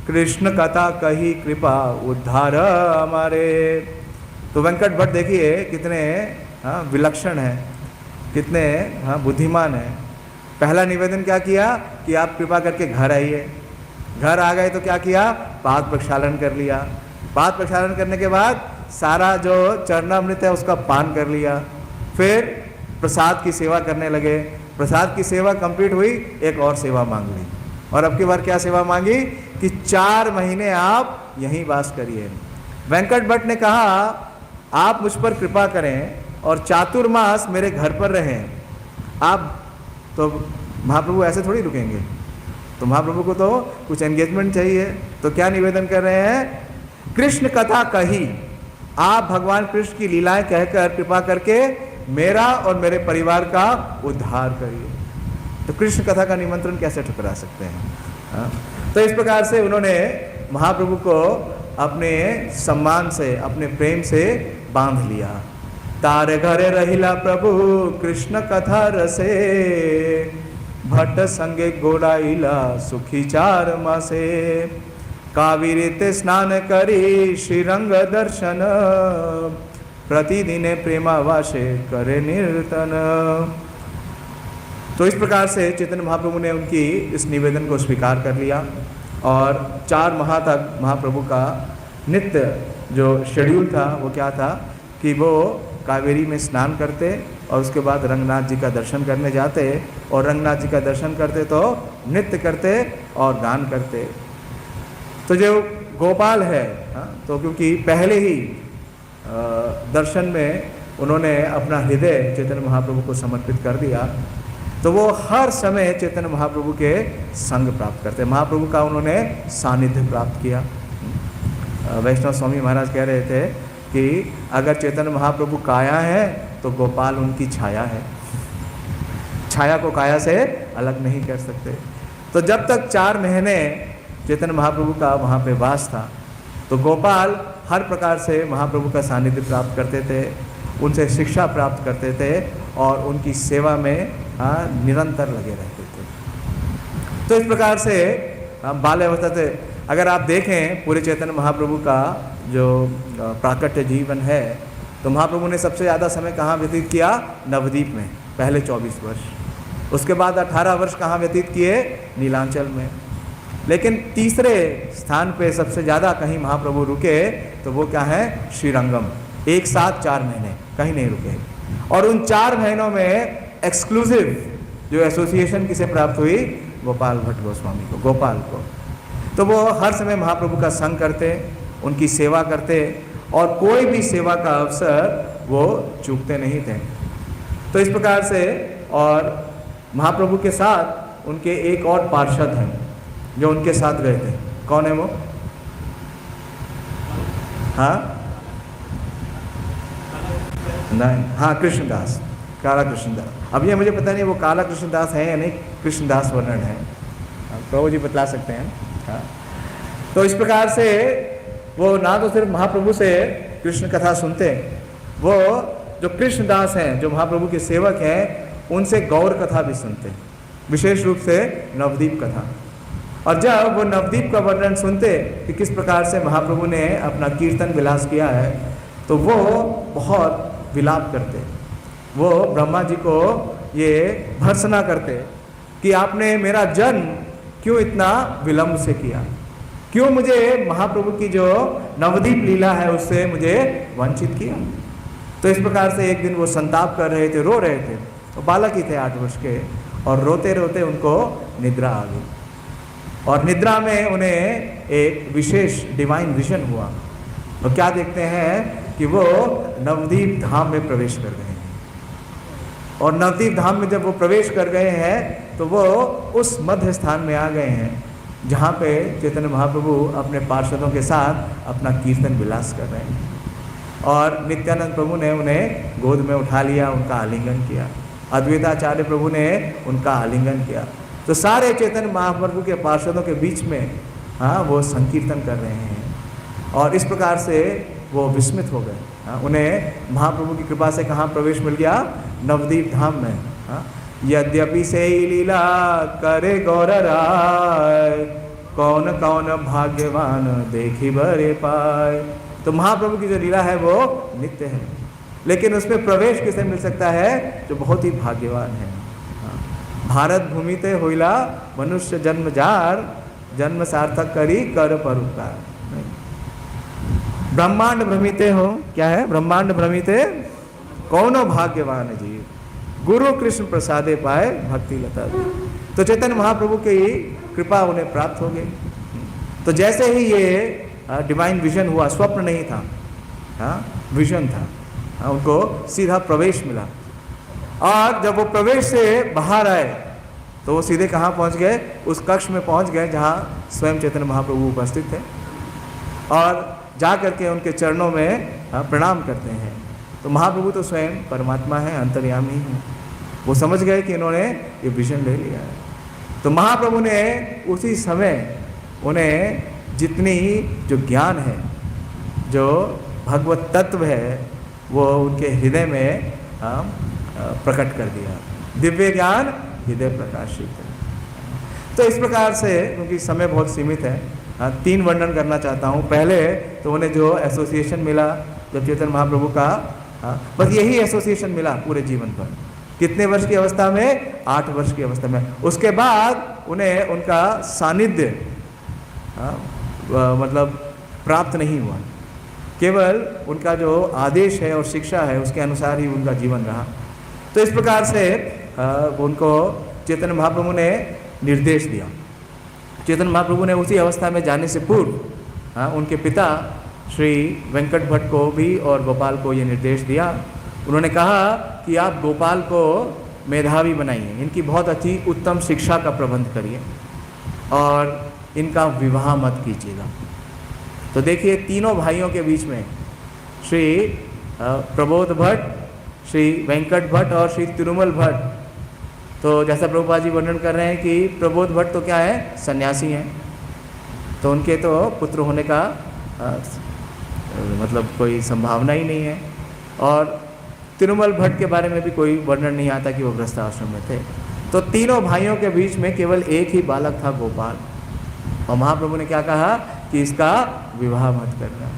कृष्ण कथा कही कृपा उद्धार हमारे। तो वेंकट भट्ट देखिए कितने विलक्षण है, कितने बुद्धिमान है। पहला निवेदन क्या किया कि आप कृपा करके घर आइए। घर आ गए तो क्या किया? पाद प्रक्षालन कर लिया। पाद प्रक्षालन करने के बाद सारा जो चरणामृत है उसका पान कर लिया। फिर प्रसाद की सेवा करने लगे। प्रसाद की सेवा कंप्लीट हुई, एक और सेवा मांग ली। और अब की बार क्या सेवा मांगी कि 4 महीने आप यहीं वास करिए। वेंकट भट्ट ने कहा आप मुझ पर कृपा करें और चातुर्मास मेरे घर पर रहें। आप तो महाप्रभु ऐसे थोड़ी रुकेंगे, तो महाप्रभु को तो कुछ एंगेजमेंट चाहिए। तो क्या निवेदन कर रहे हैं? कृष्ण कथा कही, आप भगवान कृष्ण की लीलाएं कहकर कृपा करके मेरा और मेरे परिवार का उद्धार करिए। तो कृष्ण कथा का निमंत्रण कैसे ठुकरा सकते हैं? तो इस प्रकार से उन्होंने महाप्रभु को अपने सम्मान से, अपने प्रेम से बांध लिया। तारे घरे रहिला प्रभु कृष्ण कथा रसे, भट्ट संगे गोड़ाइला सुखी 4 मासे। कावेरीते स्नान करी श्रीरंग दर्शन, प्रतिदिने प्रेमावासे करे निर्तन। तो इस प्रकार से चैतन्य महाप्रभु ने उनकी इस निवेदन को स्वीकार कर लिया और 4 माह तक महाप्रभु का नित्य जो शेड्यूल था वो क्या था कि वो कावेरी में स्नान करते और उसके बाद रंगनाथ जी का दर्शन करने जाते, और रंगनाथ जी का दर्शन करते तो नृत्य करते और गान करते। तो जो गोपाल है, तो क्योंकि पहले ही दर्शन में उन्होंने अपना हृदय चैतन्य महाप्रभु को समर्पित कर दिया, तो वो हर समय चैतन्य महाप्रभु के संग प्राप्त करते, महाप्रभु का उन्होंने सानिध्य प्राप्त किया। वैष्णव स्वामी महाराज कह रहे थे कि अगर चैतन्य महाप्रभु काया है तो गोपाल उनकी छाया है, छाया को काया से अलग नहीं कर सकते। तो जब तक 4 महीने चैतन्य महाप्रभु का वहाँ पे वास था, तो गोपाल हर प्रकार से महाप्रभु का सानिध्य प्राप्त करते थे, उनसे शिक्षा प्राप्त करते थे और उनकी सेवा में निरंतर लगे रहते थे। तो इस प्रकार से बाल्यावस्था से अगर आप देखें पूरे चैतन्य महाप्रभु का जो प्राकट्य जीवन है, तो महाप्रभु ने सबसे ज़्यादा समय कहाँ व्यतीत किया? नवद्वीप में, पहले 24 वर्ष। उसके बाद 18 वर्ष कहाँ व्यतीत किए? नीलांचल में। लेकिन तीसरे स्थान पे सबसे ज़्यादा कहीं महाप्रभु रुके तो वो क्या है? श्रीरंगम। एक साथ 4 महीने कहीं नहीं रुके। और उन 4 महीनों में एक्सक्लूसिव जो एसोसिएशन किसे प्राप्त हुई? गोपाल भट्ट गोस्वामी को, गोपाल को। तो वो हर समय महाप्रभु का संग करते, उनकी सेवा करते और कोई भी सेवा का अवसर वो चूकते नहीं थे। तो इस प्रकार से, और महाप्रभु के साथ उनके एक और पार्षद हैं जो उनके साथ गए थे। कौन है वो? हाँ नहीं, हाँ कृष्णदास, काला कृष्णदास। अब ये मुझे पता नहीं वो काला कृष्णदास है या नहीं, कृष्णदास वर्णन है, प्रभु जी बतला सकते हैं। हाँ, तो इस प्रकार से वो ना तो सिर्फ महाप्रभु से कृष्ण कथा सुनते, वो जो कृष्णदास हैं, जो महाप्रभु के सेवक हैं, उनसे गौर कथा भी सुनते, विशेष रूप से नवद्वीप कथा। और जब वो नवद्वीप का वर्णन सुनते कि किस प्रकार से महाप्रभु ने अपना कीर्तन विलास किया है, तो वो बहुत विलाप करते, वो ब्रह्मा जी को ये भर्त्सना करते कि आपने मेरा जन्म क्यों इतना विलंब से किया, क्यों मुझे महाप्रभु की जो नवद्वीप लीला है उससे मुझे वंचित किया। तो इस प्रकार से एक दिन वो संताप कर रहे थे, रो रहे थे, तो बालक ही थे 8 वर्ष के, और रोते रोते उनको निद्रा आ गई। और निद्रा में उन्हें एक विशेष डिवाइन विजन हुआ, और क्या देखते हैं कि वो नवद्वीप धाम में प्रवेश कर गए हैं। और नवद्वीप धाम में जब वो प्रवेश कर गए हैं तो वो उस मध्य स्थान में आ गए हैं जहाँ पे चैतन्य महाप्रभु अपने पार्षदों के साथ अपना कीर्तन विलास कर रहे हैं। और नित्यानंद प्रभु ने उन्हें गोद में उठा लिया, उनका आलिंगन किया। अद्वैताचार्य प्रभु ने उनका आलिंगन किया। तो सारे चैतन्य महाप्रभु के पार्षदों के बीच में वो संकीर्तन कर रहे हैं। और इस प्रकार से वो विस्मित हो गए। उन्हें महाप्रभु की कृपा से कहाँ प्रवेश मिल गया? नवद्वीप धाम में। यद्यपि से लीला करे गौर राय, कौन कौन भाग्यवान देखी बरे पाए। तो महाप्रभु की जो लीला है वो नित्य है, लेकिन उसमें प्रवेश किसे मिल सकता है? जो बहुत ही भाग्यवान है। भारत भूमि ते होइला मनुष्य जन्म जार, जन्म सार्थक करी कर परोपकार। ब्रह्मांड भ्रमिते हो, क्या है? ब्रह्मांड भ्रमिते कौनो भाग्यवान जीव, गुरु कृष्ण प्रसादे पाए भक्ति लता। तो चैतन्य महाप्रभु की कृपा उन्हें प्राप्त हो गई। तो जैसे ही ये डिवाइन विजन हुआ, स्वप्न नहीं था, विजन था, उनको सीधा प्रवेश मिला। और जब वो प्रवेश से बाहर आए तो वो सीधे कहाँ पहुँच गए? उस कक्ष में पहुँच गए जहाँ स्वयं चैतन्य महाप्रभु उपस्थित थे, और जा करके उनके चरणों में प्रणाम करते हैं। तो महाप्रभु तो स्वयं परमात्मा है, अंतर्यामी है। वो समझ गए कि इन्होंने ये विजन ले लिया है। तो महाप्रभु ने उसी समय उन्हें जितनी जो ज्ञान है, जो भगवत तत्व है, वो उनके हृदय में प्रकट कर दिया। दिव्य ज्ञान हृदय प्रकाशित है। तो इस प्रकार से, क्योंकि समय बहुत सीमित है, 3 वर्णन करना चाहता हूँ। पहले तो उन्हें जो एसोसिएशन मिला जब चैतन्य महाप्रभु का, बस यही एसोसिएशन मिला पूरे जीवन पर। कितने वर्ष की अवस्था में? 8 वर्ष की अवस्था में। उसके बाद उन्हें उनका सानिध्य मतलब प्राप्त नहीं हुआ, केवल उनका जो आदेश है और शिक्षा है उसके अनुसार ही उनका जीवन रहा। तो इस प्रकार से उनको चैतन्य महाप्रभु ने निर्देश दिया चैतन्य महाप्रभु ने उसी अवस्था में जाने से पूर्व उनके पिता श्री वेंकट भट्ट को भी और गोपाल को ये निर्देश दिया। उन्होंने कहा कि आप गोपाल को मेधावी बनाइए, इनकी बहुत अच्छी उत्तम शिक्षा का प्रबंध करिए और इनका विवाह मत कीजिएगा। तो देखिए तीनों भाइयों के बीच में श्री प्रबोध भट्ट, श्री वेंकट भट्ट और श्री तिरुमल भट्ट, तो जैसा प्रभुपाद जी वर्णन कर रहे हैं कि प्रबोध भट्ट तो क्या है, सन्यासी हैं, तो उनके तो पुत्र होने का मतलब कोई संभावना ही नहीं है। और तिरुमल भट्ट के बारे में भी कोई वर्णन नहीं आता कि वो गृहस्थ आश्रम में थे। तो तीनों भाइयों के बीच में केवल एक ही बालक था, गोपाल, और महाप्रभु ने क्या कहा कि इसका विवाह मत करना।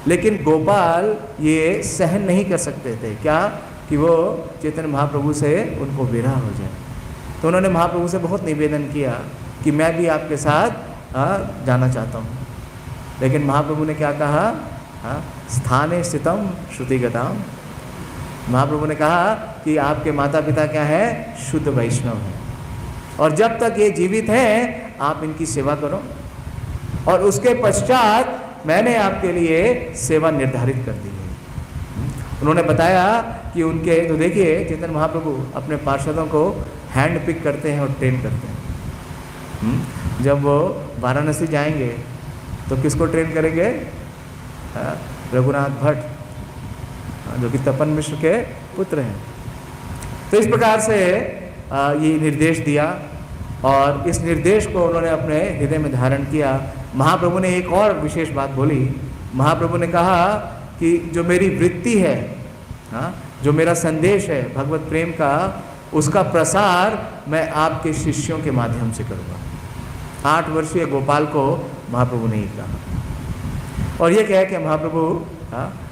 लेकिन गोपाल ये सहन नहीं कर सकते थे, क्या कि वो चैतन्य महाप्रभु से उनको विरह हो जाए। तो उन्होंने महाप्रभु से बहुत निवेदन किया कि मैं भी आपके साथ जाना चाहता हूँ। लेकिन महाप्रभु ने क्या कहा, स्थाने स्थितम श्रुतिगताम। महाप्रभु ने कहा कि आपके माता पिता क्या है, शुद्ध वैष्णव हैं, और जब तक ये जीवित हैं आप इनकी सेवा करो, और उसके पश्चात मैंने आपके लिए सेवा निर्धारित कर दी है। उन्होंने बताया कि उनके, तो देखिए चैतन्य महाप्रभु अपने पार्षदों को हैंड पिक करते हैं और ट्रेन करते हैं। जब वो वाराणसी जाएंगे तो किसको ट्रेन करेंगे, रघुनाथ भट्ट, जो कि तपन मिश्र के पुत्र हैं। तो इस प्रकार से ये निर्देश दिया, और इस निर्देश को उन्होंने अपने हृदय में धारण किया। महाप्रभु ने एक और विशेष बात बोली। महाप्रभु ने कहा कि जो मेरी वृत्ति है, जो मेरा संदेश है भगवत प्रेम का, उसका प्रसार मैं आपके शिष्यों के माध्यम से करूँगा। 8 वर्षीय गोपाल को महाप्रभु ने ही कहा, और ये कह के महाप्रभु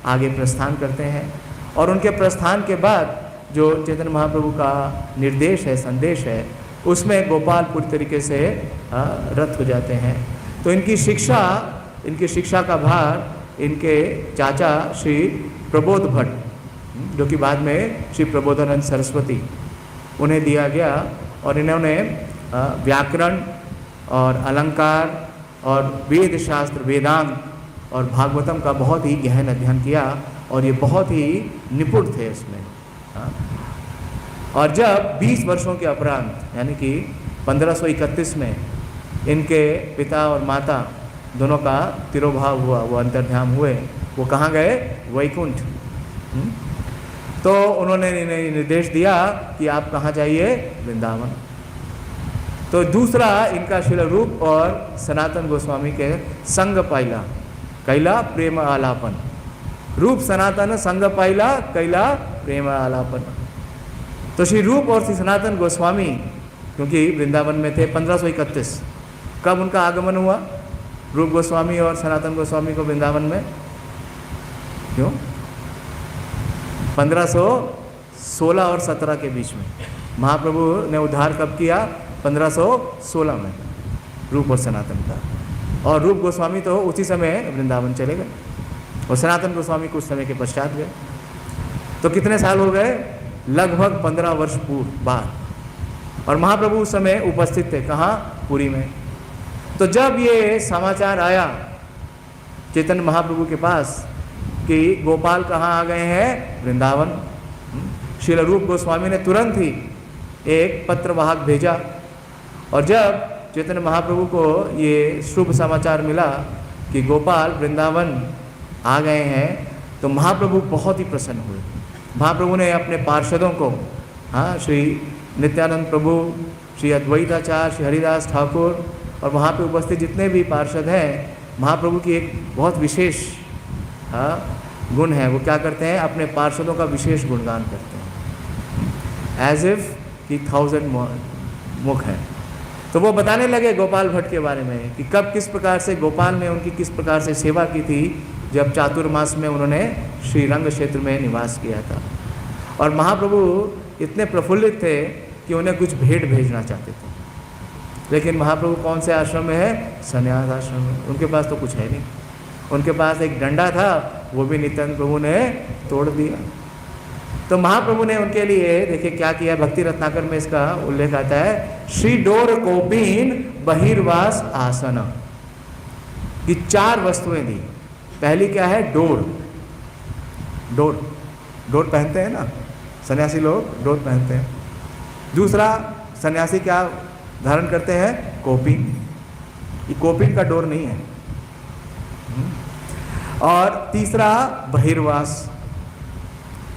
आगे प्रस्थान करते हैं। और उनके प्रस्थान के बाद जो चैतन्य महाप्रभु का निर्देश है, संदेश है, उसमें गोपाल पूरी तरीके से रत हो जाते हैं। तो इनकी शिक्षा का भार इनके चाचा श्री प्रबोध भट्ट, जो कि बाद में श्री प्रबोधानंद सरस्वती, उन्हें दिया गया। और इन्होंने व्याकरण और अलंकार और वेद शास्त्र, वेदांत और भागवतम का बहुत ही गहन अध्ययन किया, और ये बहुत ही निपुण थे इसमें। और जब 20 वर्षों के उपरांत, यानी कि 1531 में इनके पिता और माता दोनों का तिरोभाव हुआ, वो अंतर्ध्यान हुए, वो कहाँ गए, वैकुंठ। तो उन्होंने निर्देश दिया कि आप कहाँ जाइए, वृंदावन। तो दूसरा इनका शिल रूप और सनातन गोस्वामी के संग पाइला, कैला प्रेम आलापन। रूप सनातन संग पाइला, कैला प्रेम आलापन। तो श्री रूप और श्री सनातन गोस्वामी क्योंकि वृंदावन में थे 1531। कब उनका आगमन हुआ, रूप गोस्वामी और सनातन गोस्वामी को वृंदावन में? क्यों? 1516 और 17 के बीच में। महाप्रभु ने उद्धार कब किया? 1516 में, रूप और सनातन का। और रूप गोस्वामी तो उसी समय वृंदावन चले गए, और सनातन गोस्वामी कुछ समय के पश्चात गए। तो कितने साल हो गए? लगभग 15 वर्ष पूर्व बाद। और महाप्रभु उस समय उपस्थित थे, कहाँ? पुरी में। तो जब ये समाचार आया चैतन्य महाप्रभु के पास कि गोपाल कहाँ आ गए हैं? वृंदावन, श्रील रूप गोस्वामी ने तुरंत ही एक पत्रवाहक भेजा। और जब चैतन्य महाप्रभु को ये शुभ समाचार मिला कि गोपाल वृंदावन आ गए हैं, तो महाप्रभु बहुत ही प्रसन्न हुए। महाप्रभु ने अपने पार्षदों को, श्री नित्यानंद प्रभु, श्री अद्वैताचार्य, श्री हरिदास ठाकुर और वहाँ पे उपस्थित जितने भी पार्षद हैं, महाप्रभु की एक बहुत विशेष गुण है। वो क्या करते हैं? अपने पार्षदों का विशेष गुणगान करते हैं, एज इफ कि 1000 मुख है। तो वो बताने लगे गोपाल भट्ट के बारे में कि कब किस प्रकार से गोपाल ने उनकी किस प्रकार से सेवा की थी जब चातुर्मास में उन्होंने श्रीरंग क्षेत्र में निवास किया था। और महाप्रभु इतने प्रफुल्लित थे कि उन्हें कुछ भेंट भेजना चाहते थे। लेकिन महाप्रभु कौन से आश्रम में है? संन्यास आश्रम में। उनके पास तो कुछ है नहीं। उनके पास एक डंडा था, वो भी नित्यानंद प्रभु ने तोड़ दिया। तो महाप्रभु ने उनके लिए देखिए क्या किया, भक्ति रत्नाकर में इसका उल्लेख आता है, श्री डोर कोपीन बहिर्वास आसन की 4 वस्तुएं दी। पहली क्या है, डोर। डोर डोर पहनते हैं ना सन्यासी लोग, डोर पहनते हैं। दूसरा सन्यासी क्या धारण करते हैं, कोपीन। ये कोपीन का डोर नहीं है। और तीसरा बहिर्वास,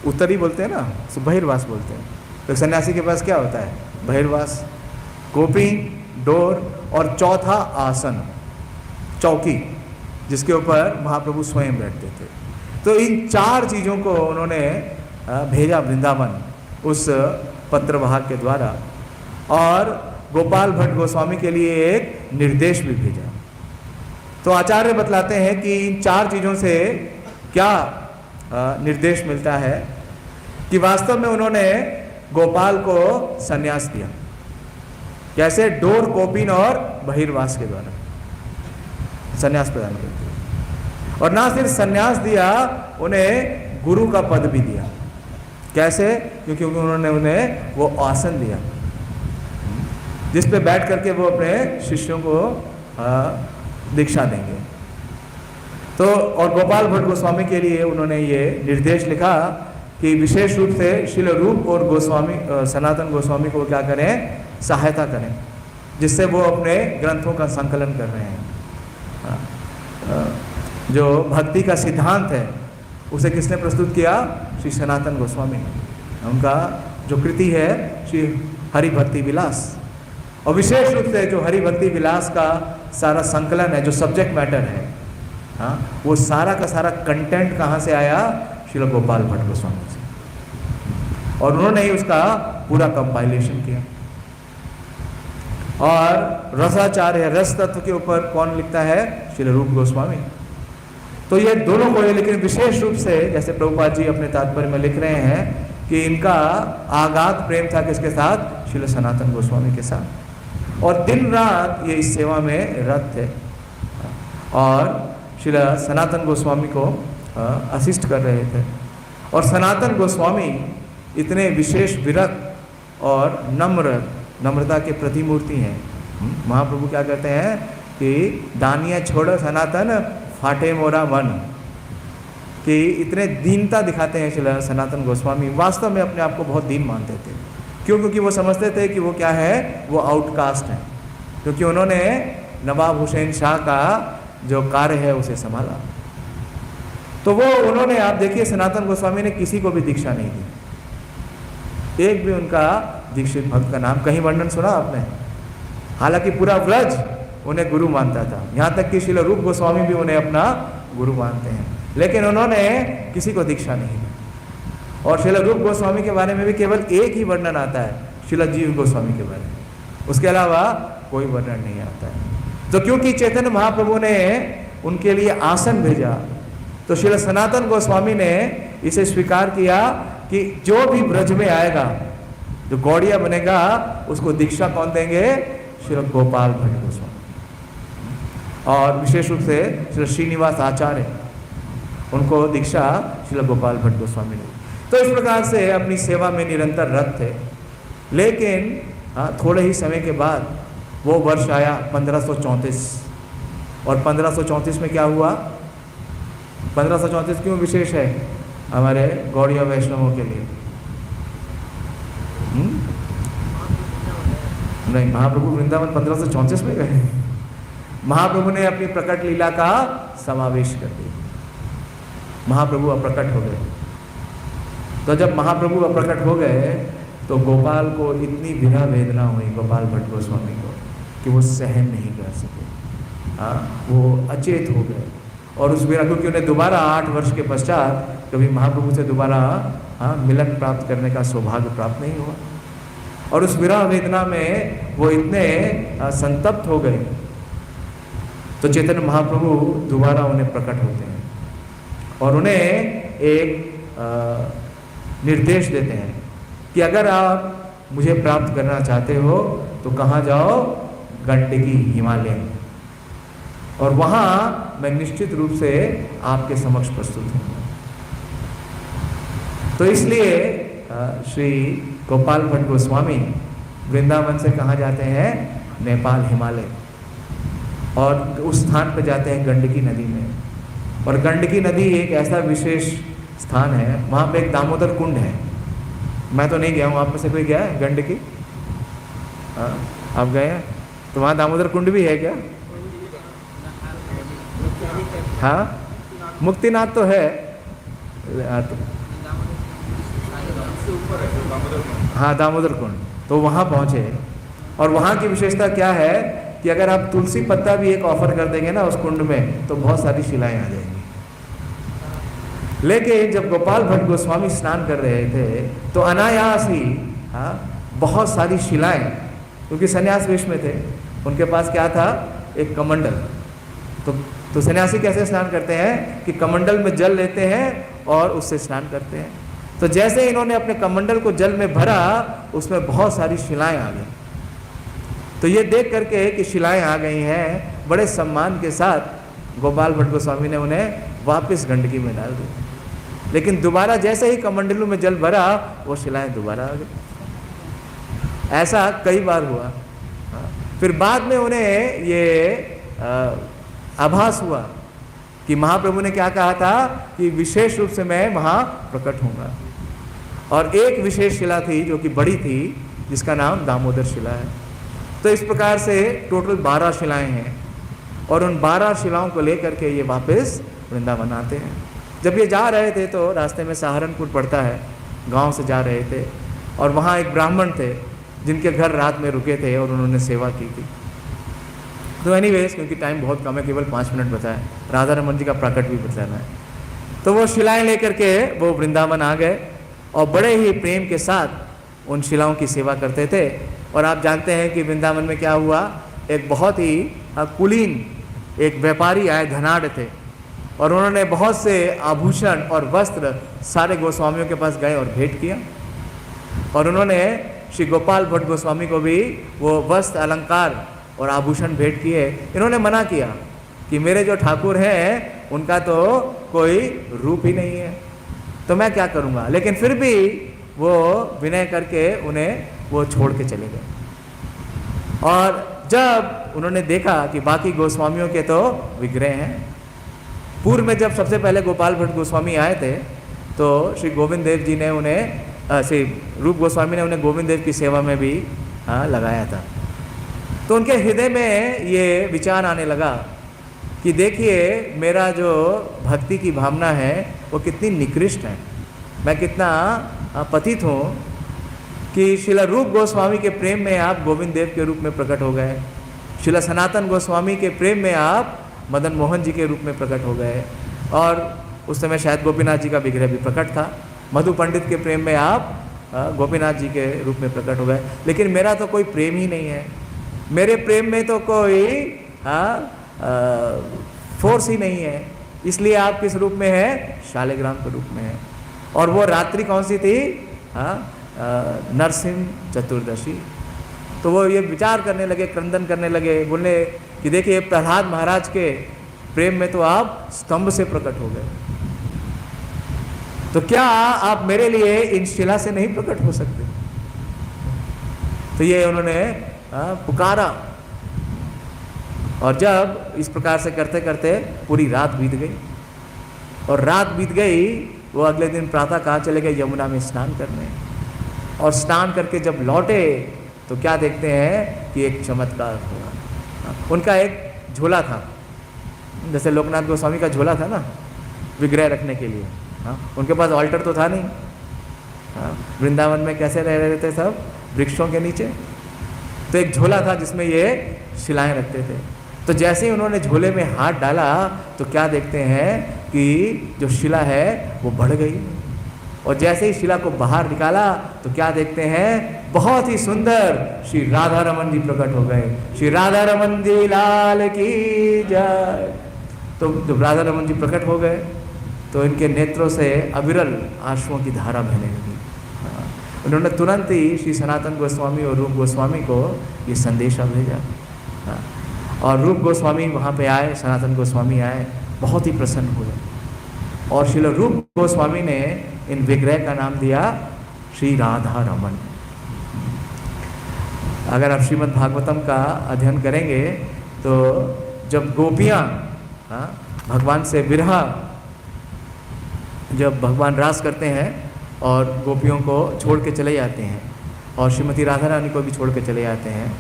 उत्तरी बोलते हैं ना, तो बहिर्वास बोलते हैं। तो सन्यासी के पास क्या होता है, बहिर्वास, कोपीन, डोर, और चौथा आसन, चौकी, जिसके ऊपर महाप्रभु स्वयं बैठते थे। तो इन 4 चीज़ों को उन्होंने भेजा वृंदावन उस पत्रवाहक के द्वारा, और गोपाल भट्ट गोस्वामी के लिए एक निर्देश भी भेजा। तो आचार्य बतलाते हैं कि इन 4 चीज़ों से क्या निर्देश मिलता है कि वास्तव में उन्होंने गोपाल को संन्यास दिया। कैसे, डोर, कोपीन और बहिर्वास के द्वारा संन्यास प्रदान कर दिया। और ना सिर्फ संन्यास दिया, उन्हें गुरु का पद भी दिया। कैसे, क्योंकि उन्होंने उन्हें वो आसन दिया जिस पे बैठ करके वो अपने शिष्यों को दीक्षा देंगे। तो और गोपाल भट्ट गोस्वामी के लिए उन्होंने ये निर्देश लिखा कि विशेष रूप से श्रील रूप और गोस्वामी सनातन गोस्वामी को क्या करें, सहायता करें, जिससे वो अपने ग्रंथों का संकलन कर रहे हैं। जो भक्ति का सिद्धांत है उसे किसने प्रस्तुत किया, श्री सनातन गोस्वामी ने। उनका जो कृति है श्री हरि भक्ति विलास, और विशेष रूप से जो हरि भक्ति विलास का सारा संकलन है, जो सब्जेक्ट मैटर है, हाँ, वो सारा का सारा कंटेंट कहाँ से आया, श्री गोपाल भट्ट गोस्वामी से। और उन्होंने ही उसका पूरा कंपाइलेशन किया। और रसाचार्य, रस तत्व के ऊपर कौन लिखता है, श्री रूप गोस्वामी। तो ये दोनों को, लेकिन विशेष रूप से जैसे प्रभुपाद जी अपने तात्पर्य में लिख रहे हैं कि इनका आगाध प्रेम था किसके साथ, श्री सनातन गोस्वामी के साथ, और दिन रात ये इस सेवा में रत थे और श्री सनातन गोस्वामी को असिस्ट कर रहे थे। और सनातन गोस्वामी इतने विशेष विरक्त और नम्रता के प्रतिमूर्ति हैं। महाप्रभु क्या कहते हैं कि दानिया छोड़ो सनातन फाटे मोरा मन, कि इतने दीनता दिखाते हैं श्री सनातन गोस्वामी। वास्तव में अपने आप को बहुत दीन मानते थे। क्यों, क्योंकि वो समझते थे कि वो क्या है, वो आउटकास्ट है, क्योंकि उन्होंने नवाब हुसैन शाह का जो कार्य है उसे संभाला। तो वो उन्होंने, आप देखिए सनातन गोस्वामी ने किसी को भी दीक्षा नहीं दी। एक भी उनका दीक्षित भक्त का नाम कहीं वर्णन सुना आपने? हालांकि पूरा व्रज उन्हें गुरु मानता था, यहाँ तक कि श्री रूप गोस्वामी भी उन्हें अपना गुरु मानते हैं, लेकिन उन्होंने किसी को दीक्षा नहीं दी। और श्री रूप गोस्वामी के बारे में भी केवल एक ही वर्णन आता है, श्री जीव गोस्वामी के बारे में, उसके अलावा कोई वर्णन नहीं आता है। तो क्योंकि चैतन्य महाप्रभु ने उनके लिए आसन भेजा, तो श्री सनातन गोस्वामी ने इसे स्वीकार किया कि जो भी ब्रज में आएगा, जो गौड़िया बनेगा, उसको दीक्षा कौन देंगे, श्री गोपाल भट्ट गोस्वामी। और विशेष रूप से श्री श्रीनिवास आचार्य, उनको दीक्षा श्री गोपाल भट्ट गोस्वामी ने। तो इस प्रकार से अपनी सेवा में निरंतर रत थे। लेकिन थोड़े ही समय के बाद वो वर्ष आया 1534, और 1534 में क्या हुआ, 1534 क्यों विशेष है हमारे गौड़िया वैष्णवों के लिए? नहीं, महाप्रभु वृंदावन 1534 में गए। महाप्रभु ने अपनी प्रकट लीला का समावेश कर दिया। महाप्रभु अप्रकट हो गए। तो जब महाप्रभु अप्रकट हो गए तो गोपाल को इतनी विरह वेदना हुई, गोपाल भट्ट गोस्वामी को, कि वो सहन नहीं कर सके। वो अचेत हो गए। और उस विरह, क्योंकि उन्हें दोबारा 8 वर्ष के पश्चात कभी महाप्रभु से दोबारा मिलन प्राप्त करने का सौभाग्य प्राप्त नहीं हुआ। और उस विरह वेदना में वो इतने संतप्त हो गए, तो चैतन्य महाप्रभु दोबारा उन्हें प्रकट होते हैं और उन्हें एक निर्देश देते हैं कि अगर आप मुझे प्राप्त करना चाहते हो तो कहाँ जाओ, गंडकी हिमालय, और वहाँ मैं निश्चित रूप से आपके समक्ष प्रस्तुत हूँ। तो इसलिए श्री गोपाल भट्ट गोस्वामी वृंदावन से कहाँ जाते हैं? नेपाल, हिमालय, और उस स्थान पर जाते हैं गंडकी नदी में। और गंडकी नदी एक ऐसा विशेष स्थान है, वहाँ पे एक दामोदर कुंड है। मैं तो नहीं गया हूँ, आप में से कोई गया है गंडकी? हाँ, आप गए हैं? तो वहाँ दामोदर कुंड भी है क्या? हाँ, मुक्तिनाथ तो है। हाँ, दामोदर कुंड, तो वहाँ पहुँचे। और वहाँ की विशेषता क्या है कि अगर आप तुलसी पत्ता भी एक ऑफर कर देंगे ना उस कुंड में, तो बहुत सारी शिलाएं आ जाएंगी। लेकिन जब गोपाल भट्ट गोस्वामी स्नान कर रहे थे तो अनायास ही बहुत सारी शिलाएं, क्योंकि सन्यास वेश में थे, उनके पास क्या था? एक कमंडल। तो सन्यासी कैसे स्नान करते हैं कि कमंडल में जल लेते हैं और उससे स्नान करते हैं। तो जैसे इन्होंने अपने कमंडल को जल में भरा, उसमें बहुत सारी शिलाएं आ गई। तो ये देख करके कि शिलाएं आ गई हैं, बड़े सम्मान के साथ गोपाल भट्ट गोस्वामी ने उन्हें वापस गंडकी में डाल दिया। लेकिन दोबारा जैसे ही कमंडलू में जल भरा, वो शिलाएं दोबारा आ गई। ऐसा कई बार हुआ। फिर बाद में उन्हें ये आभास हुआ कि महाप्रभु ने क्या कहा था कि विशेष रूप से मैं वहाँ प्रकट होऊंगा। और एक विशेष शिला थी जो कि बड़ी थी, जिसका नाम दामोदर शिला है। तो इस प्रकार से टोटल 12 शिलाएं हैं, और उन 12 शिलाओं को लेकर के ये वापस वृंदावन आते हैं। जब ये जा रहे थे तो रास्ते में सहारनपुर पड़ता है, गांव से जा रहे थे, और वहाँ एक ब्राह्मण थे जिनके घर रात में रुके थे और उन्होंने सेवा की थी। तो एनीवेज, क्योंकि टाइम बहुत कम है, केवल 5 मिनट बचा है, राधा रमन जी का प्रकट भी बचाना है, तो वो शिलाएं लेकर के वो वृंदावन आ गए और बड़े ही प्रेम के साथ उन शिलाओं की सेवा करते थे। और आप जानते हैं कि वृंदावन में क्या हुआ, एक बहुत ही कुलीन एक व्यापारी आए, धनाढ़ थे, और उन्होंने बहुत से आभूषण और वस्त्र सारे गोस्वामियों के पास गए और भेंट किया। और उन्होंने श्री गोपाल भट्ट गोस्वामी को भी वो वस्त्र, अलंकार और आभूषण भेंट किए। इन्होंने मना किया कि मेरे जो ठाकुर हैं उनका तो कोई रूप ही नहीं है, तो मैं क्या करूँगा। लेकिन फिर भी वो विनय करके उन्हें वो छोड़ के चले गए। और जब उन्होंने देखा कि बाकी गोस्वामियों के तो विग्रह हैं, पूर्व में जब सबसे पहले गोपाल भट्ट गोस्वामी आए थे तो श्री गोविंद देव जी ने उन्हें, श्री रूप गोस्वामी ने उन्हें गोविंद देव की सेवा में भी लगाया था। तो उनके हृदय में ये विचार आने लगा कि देखिए, मेरा जो भक्ति की भावना है वो कितनी निकृष्ट है, मैं कितना पतित हूँ कि शिला रूप गोस्वामी के प्रेम में आप गोविंद देव के रूप में प्रकट हो गए, शिला सनातन गोस्वामी के प्रेम में आप मदन मोहन जी के रूप में प्रकट हो गए, और उस समय शायद गोपीनाथ जी का विग्रह भी प्रकट था। मधु पंडित के प्रेम में आप गोपीनाथ जी के रूप में प्रकट हो गए। लेकिन मेरा तो कोई प्रेम ही नहीं है, मेरे प्रेम में तो कोई फोर्स ही नहीं है, इसलिए आप किस रूप में हैं? शालिग्राम के रूप में है। और वो रात्रि कौन सी थी? नरसिंह चतुर्दशी। तो वो ये विचार करने लगे, क्रंदन करने लगे, बोलने कि देखिए, प्रहलाद महाराज के प्रेम में तो आप स्तंभ से प्रकट हो गए, तो क्या आप मेरे लिए इन शिला से नहीं प्रकट हो सकते? तो ये उन्होंने पुकारा। और जब इस प्रकार से करते करते पूरी रात बीत गई, और रात बीत गई, वो अगले दिन प्रातः काल चले गए यमुना में स्नान करने। और स्नान करके जब लौटे तो क्या देखते हैं कि एक चमत्कार हुआ। उनका एक झोला था, जैसे लोकनाथ गोस्वामी का झोला था ना विग्रह रखने के लिए, उनके पास ऑल्टर तो था नहीं। वृंदावन में कैसे रह रहे थे सब? वृक्षों के नीचे। तो एक झोला था जिसमें ये शिलाएं रखते थे। तो जैसे ही उन्होंने झोले में हाथ डाला तो क्या देखते हैं कि जो शिला है वो बढ़ गई, और जैसे ही शिला को बाहर निकाला तो क्या देखते हैं, बहुत ही सुंदर श्री राधा रमन जी प्रकट हो गए। श्री राधा रमन जी लाल की जय। तो जब राधा रमन जी प्रकट हो गए तो इनके नेत्रों से अविरल आंसुओं की धारा बहने लगी। उन्होंने तुरंत ही श्री सनातन गोस्वामी और रूप गोस्वामी को ये संदेशा भेजा। और रूप गोस्वामी वहाँ पे आए, सनातन गोस्वामी आए, बहुत ही प्रसन्न हुए। और श्रील रूप गोस्वामी ने इन विग्रह का नाम दिया श्री राधा रमन। अगर आप श्रीमद् भागवतम का अध्ययन करेंगे तो जब गोपियाँ भगवान से विरह, जब भगवान रास करते हैं और गोपियों को छोड़ के चले जाते हैं और श्रीमती राधा रानी को भी छोड़ के चले जाते हैं,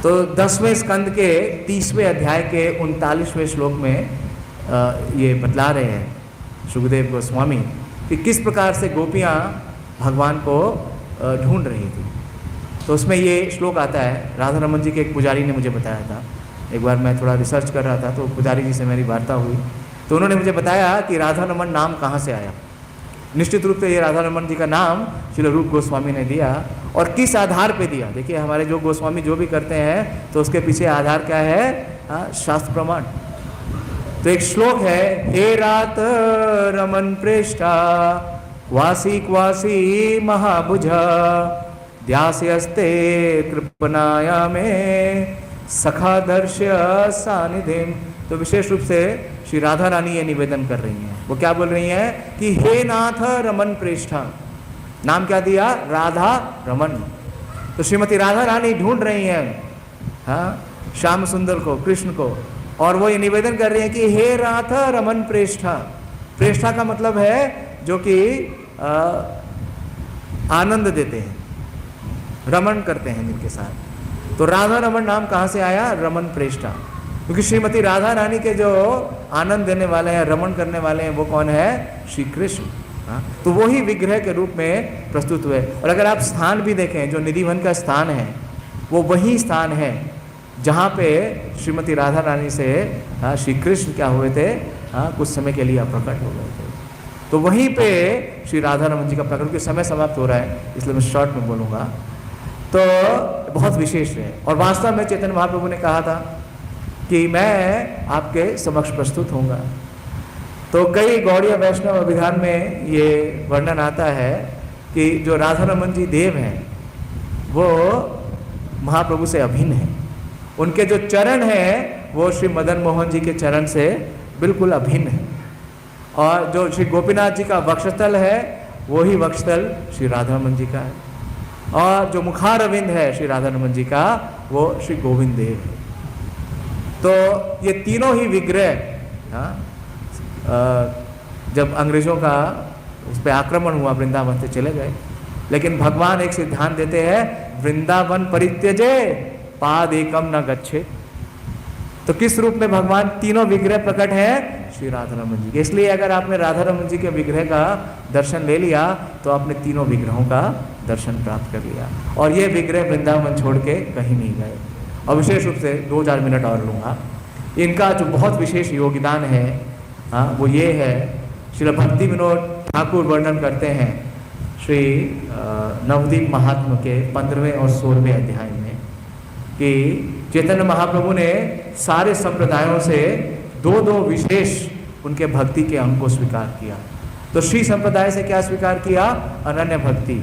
तो 10वें स्कंद के 30वें अध्याय के 39वें श्लोक में ये बतला रहे हैं सुखदेव गोस्वामी कि किस प्रकार से गोपियाँ भगवान को ढूंढ रही थी। तो उसमें ये श्लोक आता है, राधा रमन जी के एक पुजारी ने मुझे बताया था। एक बार मैं थोड़ा रिसर्च कर रहा था तो पुजारी जी से मेरी वार्ता हुई, तो उन्होंने मुझे बताया कि राधा रमन नाम कहाँ से आया। निश्चित रूप से ये राधा रमन जी का नाम श्रील रूप गोस्वामी ने दिया, और किस आधार पे दिया। देखिए हमारे जो गोस्वामी जो भी करते हैं तो उसके पीछे आधार क्या है, शास्त्र प्रमाण। तो एक श्लोक है, हे रात रमन प्रेष्ठा क्वासी क्वासी महाभुजा ध्यास्यस्ते कृपनाया में सखा दर्श्य सानिधिम। तो विशेष रूप से श्री राधा रानी ये निवेदन कर रही हैं। वो क्या बोल रही हैं कि हे नाथ रमन प्रेष्ठा, नाम क्या दिया, राधा रमन। तो श्रीमती राधा रानी ढूंढ रही हैं श्याम सुंदर को, कृष्ण को, और वो ये निवेदन कर रही हैं कि हे नाथ रमन प्रेष्ठा। प्रेष्ठा का मतलब है जो कि आनंद देते हैं, रमन करते हैं जिनके साथ। तो राधा रमन नाम कहाँ से आया, रमन प्रेष्ठा, क्योंकि श्रीमती राधा रानी के जो आनंद देने वाले हैं, रमन करने वाले हैं, वो कौन है, श्री कृष्ण। तो वही विग्रह के रूप में प्रस्तुत हुए। और अगर आप स्थान भी देखें, जो निधिवन का स्थान है वो वही स्थान है जहाँ पे श्रीमती राधा रानी से श्री कृष्ण क्या हुए थे, कुछ समय के लिए प्रकट हो गए थे। तो वहीं पे श्री राधा रमन जी का प्रकट, के समय समाप्त हो रहा है इसलिए मैं शॉर्ट में बोलूँगा, तो बहुत विशेष है। और वास्तव में चैतन्य महाप्रभु ने कहा था कि मैं आपके समक्ष प्रस्तुत होऊंगा। तो कई गौड़ीय वैष्णव अभिधान में ये वर्णन आता है कि जो राधा रमन जी देव हैं वो महाप्रभु से अभिन्न है। उनके जो चरण हैं वो श्री मदन मोहन जी के चरण से बिल्कुल अभिन्न है, और जो श्री गोपीनाथ जी का वक्षस्थल है वो ही वक्षस्थल श्री राधा रमन जी का है, और जो मुखारविंद है श्री राधा रमन जी का वो श्री गोविंद देव है। तो ये तीनों ही विग्रह जब अंग्रेजों का उस पर आक्रमण हुआ वृंदावन से चले गए, लेकिन भगवान एक सिद्धांत देते हैं, वृंदावन परित्यजे पाद एकम न गच्छे। तो किस रूप में भगवान तीनों विग्रह प्रकट है, श्री राधा रमन जी के। इसलिए अगर आपने राधा रमन जी के विग्रह का दर्शन ले लिया तो आपने तीनों विग्रहों का दर्शन प्राप्त कर लिया, और ये विग्रह वृंदावन छोड़ के कहीं नहीं गए। और विशेष रूप से 2-4 मिनट और लूँगा। इनका जो बहुत विशेष योगदान है वो ये है, श्री भक्ति विनोद ठाकुर वर्णन करते हैं श्री नवदीप महात्म के 15वें और 16वें अध्याय में कि चैतन्य महाप्रभु ने सारे संप्रदायों से 2-2 विशेष उनके भक्ति के अंग को स्वीकार किया। तो श्री संप्रदाय से क्या स्वीकार किया, अनन्य भक्ति,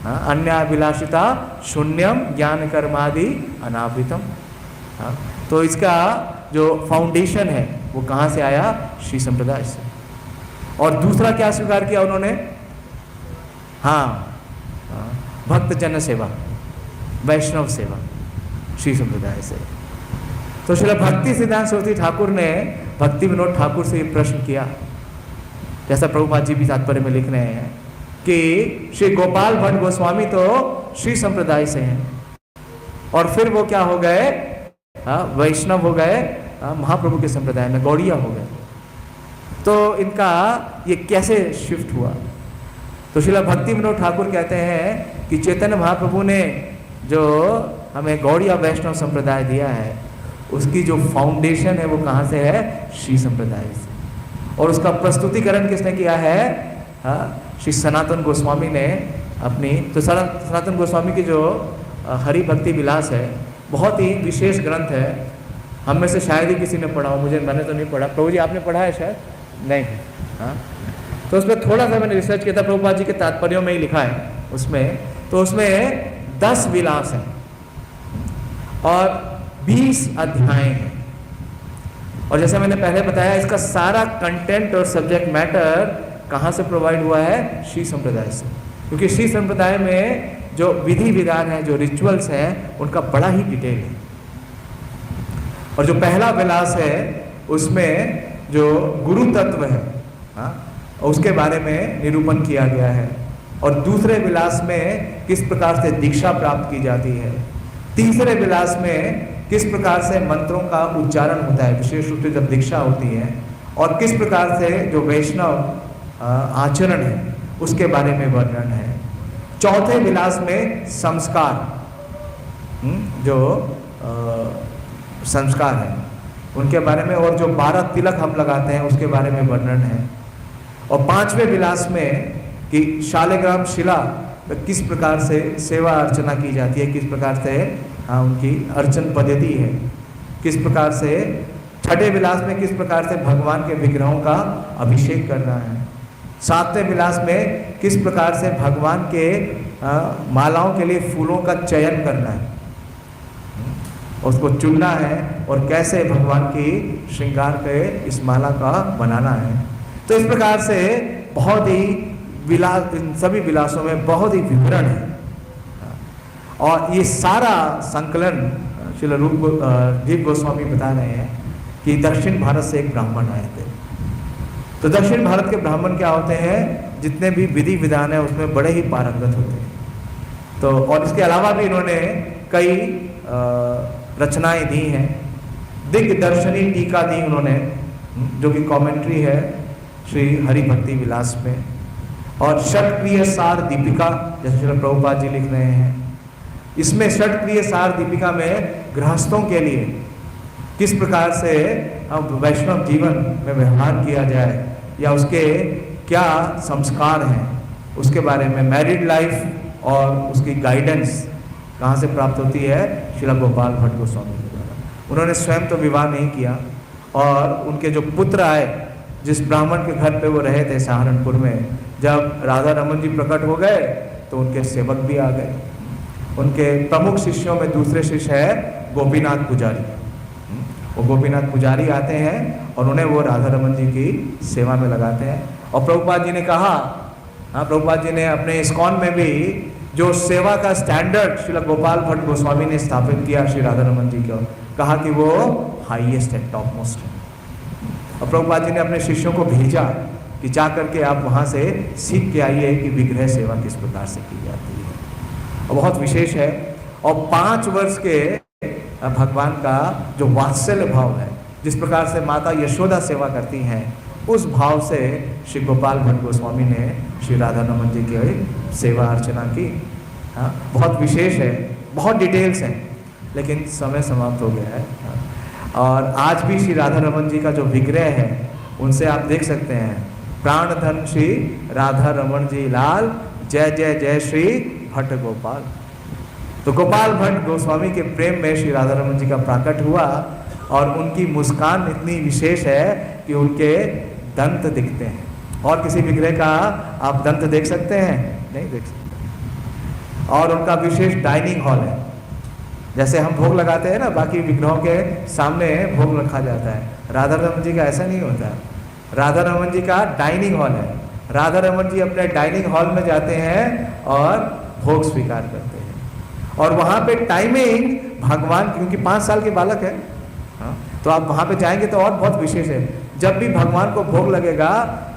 अन्याभिलाषिता, शून्यम, ज्ञान कर्मादि अनावृतम। तो इसका जो फाउंडेशन है वो कहाँ से आया, श्री संप्रदाय से। और दूसरा क्या स्वीकार किया उन्होंने, भक्त जन सेवा, वैष्णव सेवा, श्री संप्रदाय से। तो श्री भक्ति सिद्धांत सरस्वती ठाकुर ने भक्ति विनोद ठाकुर से ये प्रश्न किया, जैसा प्रभुपाद जी भी तात्पर्य में लिख रहे हैं कि श्री गोपाल भट्ट गोस्वामी तो श्री संप्रदाय से हैं, और फिर वो क्या हो गए, वैष्णव हो गए, महाप्रभु के संप्रदाय में गौड़िया हो गए। तो इनका ये कैसे शिफ्ट हुआ। तो श्रीला भक्ति विनोद ठाकुर कहते हैं कि चैतन्य महाप्रभु ने जो हमें गौड़िया वैष्णव संप्रदाय दिया है उसकी जो फाउंडेशन है वो कहाँ से है, श्री संप्रदाय से। और उसका प्रस्तुतिकरण किसने किया है, श्री सनातन गोस्वामी ने अपनी। तो सनातन गोस्वामी की जो हरि भक्ति विलास है बहुत ही विशेष ग्रंथ है। हम में से शायद ही किसी ने पढ़ा हो, मैंने तो नहीं पढ़ा। प्रभु जी आपने पढ़ा है शायद, नहीं। तो उसमें थोड़ा सा मैंने रिसर्च किया था, प्रभुपाद जी के तात्पर्यों में ही लिखा है उसमें। तो उसमें 10 विलास हैं और 20 अध्याय हैं। और जैसे मैंने पहले बताया इसका सारा कंटेंट और सब्जेक्ट मैटर कहाँ से प्रोवाइड हुआ है? श्री संप्रदाय से। क्योंकि श्री संप्रदाय में जो विधि विधान है, जो रिचुअल्स हैं, उनका बड़ा ही डिटेल है। और जो पहला विलास है उसमें जो गुरु तत्व है, हाँ, उसके बारे में निरूपण किया गया है। और दूसरे विलास में किस प्रकार से दीक्षा प्राप्त की जाती है, तीसरे विलास में किस प्रकार से मंत्रों का उच्चारण होता है, विशेष रूप से जब दीक्षा होती है, और किस प्रकार से जो वैष्णव आचरण है उसके बारे में वर्णन है। चौथे विलास में संस्कार, जो संस्कार है उनके बारे में, और जो 12 तिलक हम लगाते हैं उसके बारे में वर्णन है। और पांचवें विलास में कि शालिग्राम शिला किस प्रकार से सेवा अर्चना की जाती है, किस प्रकार से उनकी अर्चन पद्धति है, किस प्रकार से। छठे विलास में किस प्रकार से भगवान के विग्रहों का अभिषेक करना है। सातवें विलास में किस प्रकार से भगवान के मालाओं के लिए फूलों का चयन करना है, उसको चुनना है, और कैसे भगवान की श्रृंगार के इस माला का बनाना है। तो इस प्रकार से बहुत ही विलास, इन सभी विलासों में बहुत ही विवरण है। और ये सारा संकलन श्रील रूप गोस्वामी बता रहे हैं कि दक्षिण भारत से एक ब्राह्मण आए थे। तो दक्षिण भारत के ब्राह्मण क्या होते हैं, जितने भी विधि विधान है उसमें बड़े ही पारंगत होते हैं। तो और इसके अलावा भी इन्होंने कई रचनाएं दी हैं। दिग्दर्शनी टीका दी उन्होंने, जो कि कमेंट्री है श्री हरि भक्ति विलास में। और षटप्रिय सार दीपिका, जैसे श्री प्रभुपाद जी लिख रहे हैं, इसमें षटप्रिय सार दीपिका में गृहस्थों के लिए किस प्रकार से वैष्णव जीवन में व्यवहार किया जाए, या उसके क्या संस्कार हैं उसके बारे में, मैरिड लाइफ और उसकी गाइडेंस कहाँ से प्राप्त होती है, श्रील गोपाल भट्ट गोस्वामी के द्वारा। उन्होंने स्वयं तो विवाह नहीं किया, और उनके जो पुत्र आए, जिस ब्राह्मण के घर पे वो रहे थे सहारनपुर में, जब राधा रमन जी प्रकट हो गए तो उनके सेवक भी आ गए। उनके प्रमुख शिष्यों में दूसरे शिष्य है गोपीनाथ पुजारी। वो गोपीनाथ पुजारी आते हैं और उन्हें वो राधा रमन जी की सेवा में लगाते हैं। और प्रभुपाद जी ने कहा, प्रभुपाद जी ने अपने इस्कॉन में भी जो सेवा का स्टैंडर्ड श्रील गोपाल भट्ट गोस्वामी ने स्थापित किया श्री राधा रमन जी को, कहा कि वो हाईएस्ट है, टॉप मोस्ट है। और प्रभुपाद जी ने अपने शिष्यों को भेजा कि जा करके आप वहाँ से सीख के आइए कि विग्रह सेवा किस प्रकार से की जाती है, और बहुत विशेष है। और 5 वर्ष के भगवान का जो वात्सल्य भाव है, जिस प्रकार से माता यशोदा सेवा करती हैं, उस भाव से श्री गोपाल भट्ट गोस्वामी ने श्री राधा रमन जी की सेवा अर्चना की। बहुत विशेष है, बहुत डिटेल्स हैं, लेकिन समय समाप्त हो गया है। और आज भी श्री राधा रमन जी का जो विग्रह है, उनसे आप देख सकते हैं, प्राण धन श्री राधा रमन जी लाल, जय जय जय श्री भट्ट गोपाल। तो गोपाल भट्ट गोस्वामी के प्रेम में श्री राधा रमन जी का प्राकट हुआ, और उनकी मुस्कान इतनी विशेष है कि उनके दंत दिखते हैं। और किसी विग्रह का आप दंत देख सकते हैं? नहीं देख सकते। और उनका विशेष डाइनिंग हॉल है, जैसे हम भोग लगाते हैं ना, बाकी विग्रहों के सामने भोग रखा जाता है, राधा रमन जी का ऐसा नहीं होता। राधा रमन जी का डाइनिंग हॉल है। राधा रमन जी अपने डाइनिंग हॉल में जाते हैं और भोग स्वीकार करते हैं। और वहाँ पे टाइमिंग भगवान, क्योंकि 5 साल के बालक है, तो आप वहाँ पे जाएंगे तो और बहुत विशेष है। जब भी भगवान को भोग लगेगा,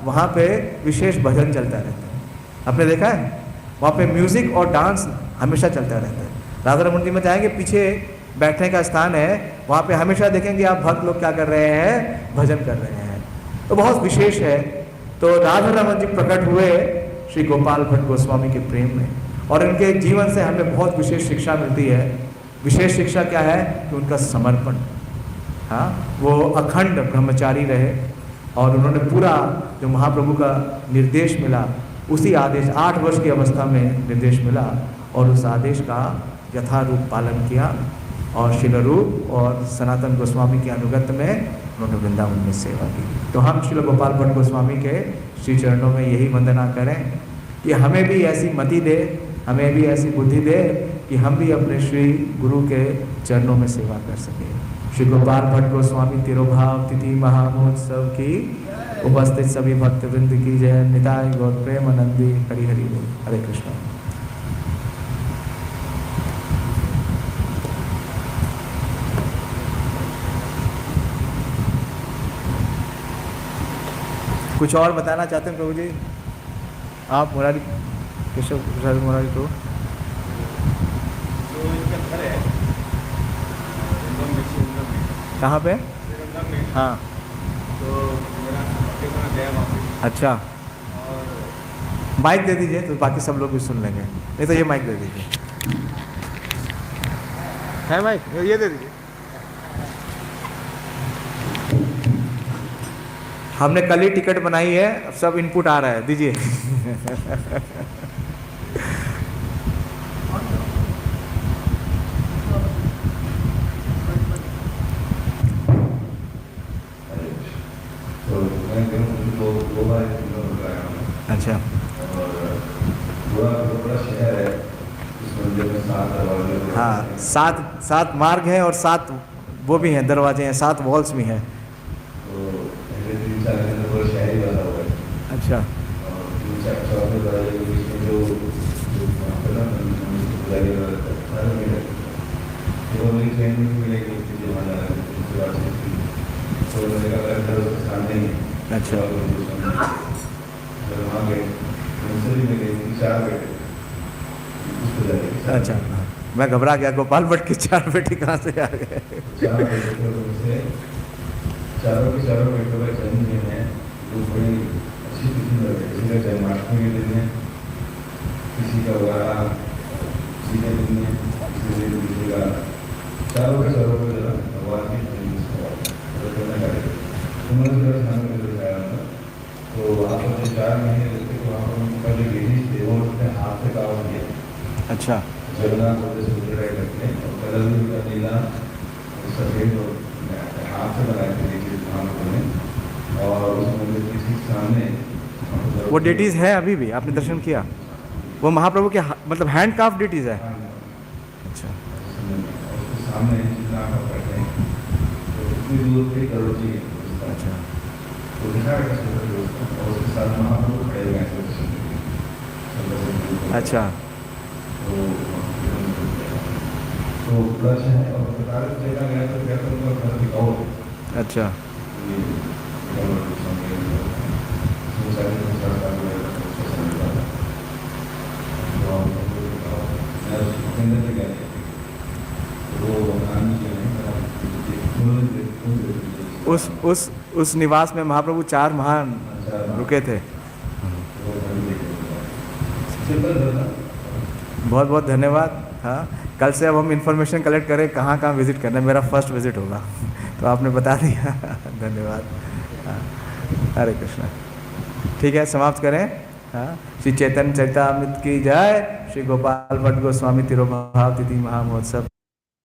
वहाँ पे विशेष भजन चलता रहता है। आपने देखा है, वहाँ पे म्यूजिक और डांस हमेशा चलता रहता है। राधा रमन जी में जाएंगे, पीछे बैठने का स्थान है, वहाँ पे हमेशा देखेंगे आप भक्त लोग क्या कर रहे हैं, भजन कर रहे हैं। तो बहुत विशेष है। तो राधा रमन जी प्रकट हुए श्री गोपाल भट्ट गोस्वामी के प्रेम में, और इनके जीवन से हमें बहुत विशेष शिक्षा मिलती है। विशेष शिक्षा क्या है कि उनका समर्पण, वो अखंड ब्रह्मचारी रहे, और उन्होंने पूरा जो महाप्रभु का निर्देश मिला, उसी आदेश, 8 वर्ष की अवस्था में निर्देश मिला, और उस आदेश का यथारूप पालन किया, और श्रील रूप और सनातन गोस्वामी के अनुगत्य में उन्होंने वृंदावन में सेवा की। तो हम श्रील गोपाल भट्ट गोस्वामी के श्री चरणों में यही वंदना करें कि हमें भी ऐसी मति दे, हमें भी ऐसी बुद्धि दे कि हम भी अपने श्री गुरु के चरणों में सेवा कर सकें। श्री गोपाल भट्ट गोस्वामी तिरुभाव तिथि महामहोत्सव की उपस्थित सभी भक्तवृंद की जय। निताय गौर प्रेमानंदी। हरि हरि बोल। हरे कृष्ण। कुछ और बताना चाहते हैं प्रभु जी? आप मुरारी केशव प्रसाद मुरारी को कहाँ पे? हाँ, अच्छा, माइक दे दीजिए तो बाकी सब लोग भी सुन लेंगे। नहीं तो ये माइक दे दीजिए। है माइक? ये दे दीजिए। हमने कल ही टिकट बनाई है, अब सब इनपुट आ रहा है, दीजिए। अच्छा, हाँ, सात मार्ग हैं और 7 वो भी हैं, दरवाजे हैं, 7 वॉल्स भी हैं। अच्छा, अच्छा, अच्छा, हाँ। मैं घबरा गया, गोपाल भट्ट के 4 बेटे कहाँ से आ गए? चारों के चारों बेटों का जन्मदिन है, वो बड़ी अच्छी खुशी लग रही है। किसी का जन्माष्टमी के दिन है, किसी का वगैरह किसी के दिन है, किसी का चारों के चारों को जरा भगवान की तो वहाँ पर जो 4 महीने रहते तो वहाँ पर उनका जो लेडीज थे वो अपने हाथ से काम किया। अच्छा, जगन्नाथ बोलते से उतराई करते हैं और कलर भी उनका नीला सफेद और हाथ से बनाए थे लेडीज महाप्रभु ने। और उस मंदिर के ठीक सामने वो डेटीज है अभी भी? आपने दर्शन किया? वो महाप्रभु के मतलब हैंड क्राफ्ट डेटीज है? अच्छा, उसके सामने जितना आप बैठे हैं तो उतनी दूर पे करोड़ जी। अच्छा, तो दिखा है और उसके साथ महाप्रभु खड़े हुए हैं। अच्छा, तो प्लस है और बता रहे देखा गया तो क्या तो उनका घर दिखाओ। अच्छा, उस निवास में महाप्रभु 4 महान रुके थे। बहुत बहुत धन्यवाद। हाँ, कल से अब हम इंफॉर्मेशन कलेक्ट करें कहाँ कहाँ विजिट करना है। मेरा फर्स्ट विजिट होगा। तो आपने बता दिया। धन्यवाद। हाँ, हरे कृष्णा। ठीक है, समाप्त करें। हाँ, श्री चैतन्य चरितामृत की जय। श्री गोपाल भट्ट गोस्वामी तिरुभाव तिथि महामहोत्सव